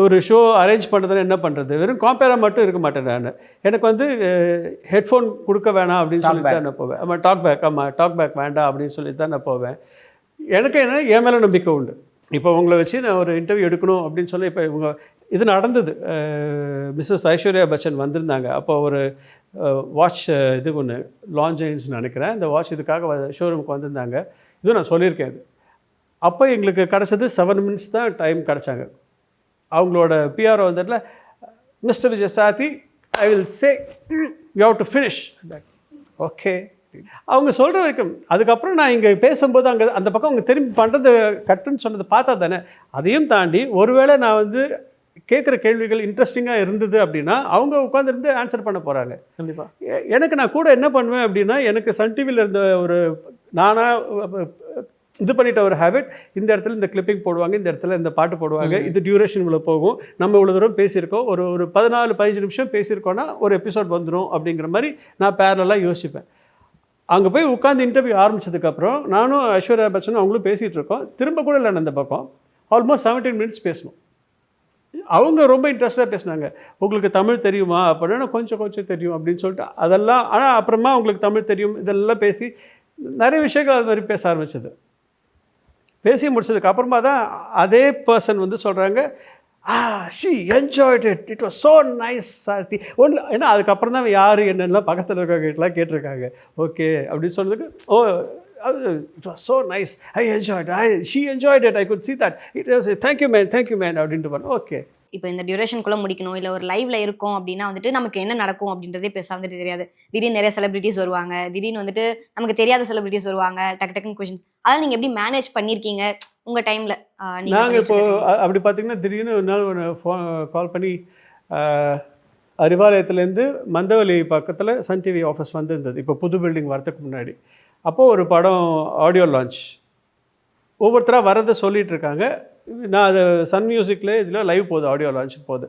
ஒரு ஷோ அரேஞ்ச் பண்ணுறதுன்னு என்ன பண்ணுறது, வெறும் காம்பேராக மட்டும் இருக்க மாட்டேன் நான். எனக்கு வந்து ஹெட்ஃபோன் கொடுக்க வேணாம் அப்படின்னு சொல்லிட்டு தான் நான் போவேன். ஆமாம் டாக் பேக் வேண்டாம் அப்படின்னு சொல்லிட்டு தான் நான் போவேன். எனக்கு என்ன என் மேலே நம்பிக்கை உண்டு. இப்போ உங்களை வச்சு நான் ஒரு இன்டர்வியூ எடுக்கணும் அப்படின்னு சொல்லி இப்போ இவங்க இது நடந்தது. மிஸ்ஸஸ் ஐஸ்வர்யா பச்சன் வந்திருந்தாங்க. அப்போ ஒரு வாட்ச் இது ஒன்று லான்ச்சைன்ஸ் நினைக்கிறேன். இந்த வாட்ச் இதுக்காக ஷோரூமுக்கு வந்திருந்தாங்க. இதுவும் நான் சொல்லியிருக்கேன். இது அப்போ எங்களுக்கு கிடச்சது 7 மினிட்ஸ் தான் டைம் கிடச்சாங்க. அவங்களோட PRO வந்துட்டுல, mister Vijay Sathi, I will say you have to finish. Okay அவங்க சொல்கிற வரைக்கும். அதுக்கப்புறம் நான் இங்கே பேசும்போது அங்கே அந்த பக்கம் அவங்க திரும்பி பண்ணுறது கட்டுன்னு சொன்னது பார்த்தா தானே. அதையும் தாண்டி ஒருவேளை நான் வந்து கேட்குற கேள்விகள் இன்ட்ரெஸ்டிங்காக இருந்தது அப்படின்னா அவங்க உட்காந்துருந்து ஆன்சர் பண்ண போகிறாங்க. கண்டிப்பாக எனக்கு நான் கூட என்ன பண்ணுவேன் அப்படின்னா, எனக்கு சன் டிவியில் இருந்த ஒரு நானாக இது பண்ணிட்ட ஒரு ஹேபிட், இந்த இடத்துல இந்த கிளிப்பிங் போடுவாங்க, இந்த இடத்துல இந்த பாட்டு போடுவாங்க, இது டியூரேஷன் இவ்வளோ போகும், நம்ம இவ்வளோ தூரம் பேசியிருக்கோம், ஒரு 14-15 நிமிஷம் பேசியிருக்கோன்னா ஒரு எபிசோட் வந்துடும் அப்படிங்கிற மாதிரி நான் பேரலாக யோசிப்பேன். அங்கே போய் உட்காந்து இன்டர்வியூ ஆரம்பித்ததுக்கப்புறம் நானும் ஐஸ்வர்யா பச்சனும் அவங்களும் பேசிகிட்டு இருக்கோம். திரும்ப கூட இல்லை அந்த பக்கம் ஆல்மோஸ்ட் 17 மினிட்ஸ் பேசணும். அவங்க ரொம்ப இன்ட்ரெஸ்டாக பேசினாங்க. உங்களுக்கு தமிழ் தெரியுமா அப்படின்னா கொஞ்சம் தெரியும் அப்படின்னு சொல்லிட்டு அதெல்லாம். ஆனால் அப்புறமா உங்களுக்கு தமிழ் தெரியும் இதெல்லாம் பேசி நிறைய விஷயங்கள் அது மாதிரி பேச ஆரம்பிச்சது. பேசி முடிச்சதுக்கு அப்புறமா தான் அதே பர்சன் வந்து சொல்கிறாங்க, she enjoyed it, it was so nice சார்த்தி ஒன்று. ஏன்னா அதுக்கப்புறம் தான் யார் என்னெல்லாம் பக்கத்தில் இருக்கவங்கலாம் கேட்டிருக்காங்க. ஓகே அப்படின்னு சொன்னதுக்கு, ஓ it was so nice, I enjoyed, she enjoyed it, I could see that, it was thank you man அப்படின்ட்டு பண்ண. ஓகே இப்போ இந்த டியூரேஷனுக்குள்ளே முடிக்கணும், இல்லை ஒரு லைவ்ல இருக்கும் அப்படின்னா வந்துட்டு நமக்கு என்ன நடக்கும் அப்படின்றதே பேச வந்துட்டு தெரியாது. திடீர்னு நிறைய செலிபிரிட்டிஸ் வருவாங்க, திடீர்னு வந்துட்டு நமக்கு தெரியாத செலிபிரிட்டிஸ் வருவாங்க, டக்கு கொஷின்ஸ். அதெல்லாம் நீங்கள் எப்படி மேனேஜ் பண்ணியிருக்கீங்க உங்கள் டைமில்? நாங்கள் இப்போ அப்படி பார்த்தீங்கன்னா திடீர்னு ஒரு நாள் கால் பண்ணி அறிவாலயத்துலேருந்து மந்தவெளி பக்கத்தில் சன் டிவி ஆஃபீஸ் வந்துருந்தது, இப்போ புது பில்டிங் வரதுக்கு முன்னாடி. அப்போது ஒரு படம் ஆடியோ லான்ச், ஒவ்வொருத்தராக வரதை சொல்லிகிட்டு இருக்காங்க. நான் அது சன் மியூசிக்கில் இதில் லைவ் போகுது, ஆடியோ லான்ச்சுக்கு போகுது.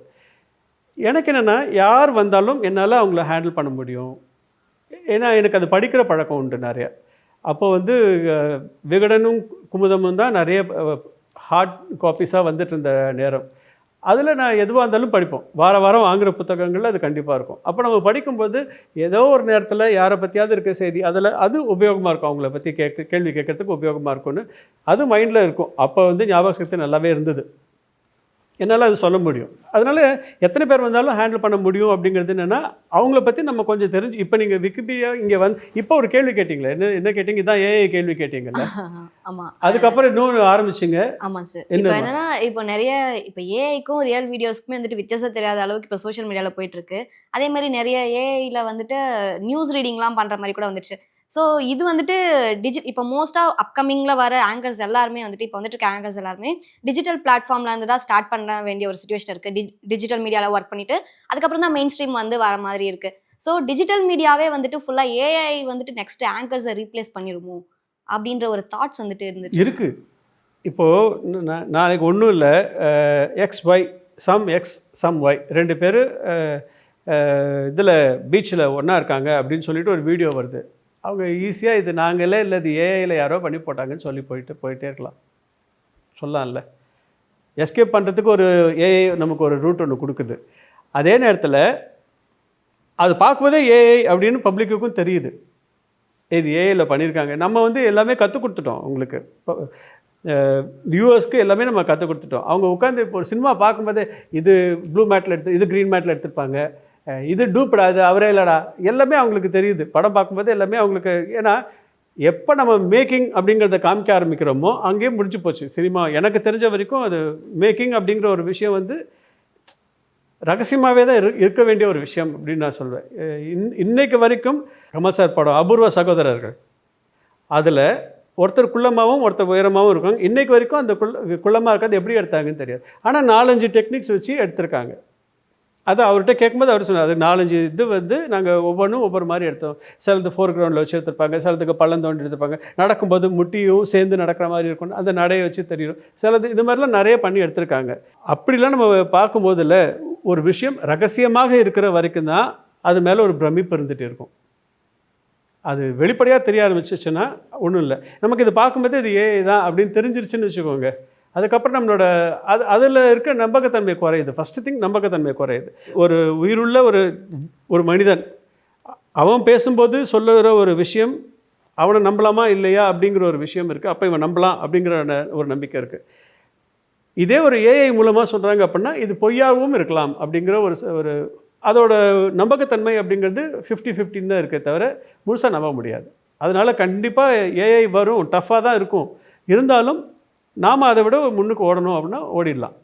எனக்கு என்னென்னா யார் வந்தாலும் என்னால் அவங்கள ஹேண்டில் பண்ண முடியும். ஏன்னா எனக்கு அது படிக்கிற பழக்கம் உண்டு நிறைய. அப்போ வந்து விகடனும் குமுதமும் தான் நிறைய ஹார்ட் காப்பீஸாக வந்துட்டு இருந்த நேரம். அதில் நான் எதுவாக இருந்தாலும் படிப்போம். வாரம் வாங்குகிற புத்தகங்கள் அது கண்டிப்பாக இருக்கும். அப்போ நம்ம படிக்கும்போது ஏதோ ஒரு நேரத்தில் யாரை பற்றியாவது இருக்க செய்தி அதில் அது உபயோகமாக இருக்கும், அவங்கள பற்றி கேள்வி கேட்குறதுக்கு உபயோகமாக இருக்கும்னு அது மைண்டில் இருக்கும். அப்போ வந்து ஞாபக சக்தி நல்லாவே இருந்தது. என்னால் அது சொல்ல முடியும். அதனால் எத்தனை பேர் வந்தாலும் ஹேண்டில் பண்ண முடியும் அப்படிங்கிறது என்னென்னா, அவங்கள பற்றி நம்ம கொஞ்சம் தெரிஞ்சு. இப்போ நீங்கள் விக்கிபீடியா இங்கே இப்போ ஒரு கேள்வி கேட்டிங்களே, என்ன கேட்டிங்க? இதான் ஏஐ கேள்வி கேட்டிங்கல்ல. ஆமாம். அதுக்கப்புறம் இன்னொன்று ஆரம்பிச்சிங்க. ஆமாம் சார். இப்போ என்னன்னா, இப்போ நிறைய இப்போ ஏஐக்கும் ரியல் வீடியோஸ்க்குமே வந்துட்டு வித்தியாசம் தெரியாத அளவுக்கு இப்போ சோஷியல் மீடியாவில் போயிட்டுருக்கு. அதே மாதிரி நிறைய ஏஐயில் வந்துட்டு நியூஸ் ரீடிங்லாம் பண்ணுற மாதிரி கூட வந்துச்சு. ஸோ இது வந்துட்டு இப்போ மோஸ்ட்டாக அப்கமிங்கில் வர ஆங்கர்ஸ் எல்லாருமே வந்துட்டு இப்போ வந்துட்டு இருக்க ஆங்கர்ஸ் எல்லாருமே டிஜிட்டல் பிளாட்ஃபார்மில் இருந்து தான் ஸ்டார்ட் பண்ண வேண்டிய ஒரு சுச்சுவேஷன் இருக்குது. டிஜிட்டல் மீடியாவில் ஒர்க் பண்ணிவிட்டு அதுக்கப்புறம் தான் மெயின் ஸ்ட்ரீம் வந்து வர மாதிரி இருக்குது. ஸோ டிஜிட்டல் மீடியாவே வந்துட்டு ஃபுல்லாக ஏஐ வந்துட்டு நெக்ஸ்ட் ஆங்கர்ஸை ரீப்ளேஸ் பண்ணிடுமோ அப்படின்ற ஒரு தாட்ஸ் வந்துட்டு இருந்துட்டு இருக்குது. இப்போது நாளைக்கு ஒன்றும் இல்லை, எக்ஸ் ஒய், சம் ஒய் 2 பேர் இதில் பீச்சில் ஒன்றா இருக்காங்க அப்படின்னு சொல்லிட்டு ஒரு வீடியோ வருது. அவங்க ஈஸியாக இது நாங்களே இல்லை, இது ஏஐயில் யாரோ பண்ணி போட்டாங்கன்னு சொல்லி போயிட்டே இருக்கலாம், சொல்லலாம்ல. எஸ்கேப் பண்ணுறதுக்கு ஒரு ஏஐ நமக்கு ஒரு ரூட் ஒன்று கொடுக்குது. அதே நேரத்தில் அது பார்க்கும்போதே ஏஐ அப்படின்னு பப்ளிக்குக்கும் தெரியுது, இது ஏஐயில் பண்ணியிருக்காங்க. நம்ம வந்து எல்லாமே கற்றுக் கொடுத்துட்டோம் உங்களுக்கு, வியூவர்ஸ்க்கு எல்லாமே நம்ம கற்றுக் கொடுத்துட்டோம். அவங்க உட்காந்து இப்போ ஒரு சினிமா பார்க்கும்போதே இது ப்ளூ மேட்டில் இது க்ரீன் மேட்டில் எடுத்துருப்பாங்க, இது டூப்டா, இது அவரே இல்லைடா, எல்லாமே அவங்களுக்கு தெரியுது. படம் பார்க்கும்போது எல்லாமே அவங்களுக்கு. ஏன்னா எப்போ நம்ம மேக்கிங் அப்படிங்கிறத காமிக்க ஆரம்பிக்கிறோமோ அங்கேயே முடிஞ்சு போச்சு சினிமா. எனக்கு தெரிஞ்ச வரைக்கும் அது மேக்கிங் அப்படிங்கிற ஒரு விஷயம் வந்து ரகசியமாகவே தான் இருக்க வேண்டிய ஒரு விஷயம் அப்படின்னு நான் சொல்வேன். இன்னைக்கு வரைக்கும் கமல் சார் படம் அபூர்வ சகோதரர்கள், அதில் ஒருத்தர் குள்ளமாகவும் ஒருத்தர் உயரமாகவும் இருக்காங்க. இன்றைக்கு வரைக்கும் அந்த குள்ளமாக இருக்கிறது எப்படி எடுத்தாங்கன்னு தெரியாது. ஆனால் 4-5 டெக்னிக்ஸ் வச்சு எடுத்திருக்காங்க. அது அவர்கிட்ட கேட்கும்போது அவர் சொன்னார், அது 4-5 இது வந்து நாங்கள் ஒவ்வொன்றும் ஒவ்வொரு மாதிரி எடுத்தோம். சிலது ஃபோர்க்ரவுண்டில் வச்சு எடுத்திருப்பாங்க, சிலதுக்கு பள்ளம் தோண்டி எடுத்திருப்பாங்க, நடக்கும்போது முட்டியும் சேர்ந்து நடக்கிற மாதிரி இருக்கும், அந்த நடையை வச்சு தெரியும், சிலது இது மாதிரிலாம் நிறைய பண்ணி எடுத்திருக்காங்க. அப்படிலாம் நம்ம பார்க்கும்போதில் ஒரு விஷயம் ரகசியமாக இருக்கிற வரைக்கும் தான் அது மேலே ஒரு பிரமிப்பு இருந்துகிட்டு இருக்கும். அது வெளிப்படையாக தெரிய ஆரம்பிச்சிச்சுன்னா ஒன்றும் இல்லை, நமக்கு இது பார்க்கும்போது இது ஏஐ தான் அப்படின்னு தெரிஞ்சிருச்சுன்னு வச்சுக்கோங்க. அதுக்கப்புறம் நம்மளோட அதில் இருக்க நம்பகத்தன்மை குறையுது. ஃபஸ்ட்டு திங் நம்பகத்தன்மை குறையுது. ஒரு உயிருள்ள ஒரு மனிதன் அவன் பேசும்போது சொல்லுகிற ஒரு விஷயம் அவனை நம்பலாமா இல்லையா அப்படிங்கிற ஒரு விஷயம் இருக்குது. அப்போ இவன் நம்பலாம் அப்படிங்கிற ஒரு நம்பிக்கை இருக்குது. இதே ஒரு ஏஐ மூலமாக சொல்கிறாங்க அப்படின்னா இது பொய்யாகவும் இருக்கலாம் அப்படிங்கிற ஒரு அதோட நம்பகத்தன்மை அப்படிங்கிறது 50-50 தான் இருக்கே தவிர முழுசாக நம்ப முடியாது. அதனால் கண்டிப்பாக ஏஐ வரும், டஃப்பாக தான் இருக்கும். இருந்தாலும் நாம் அதை விட முன்னுக்கு ஓடணும் அப்படின்னா ஓடிடலாம்.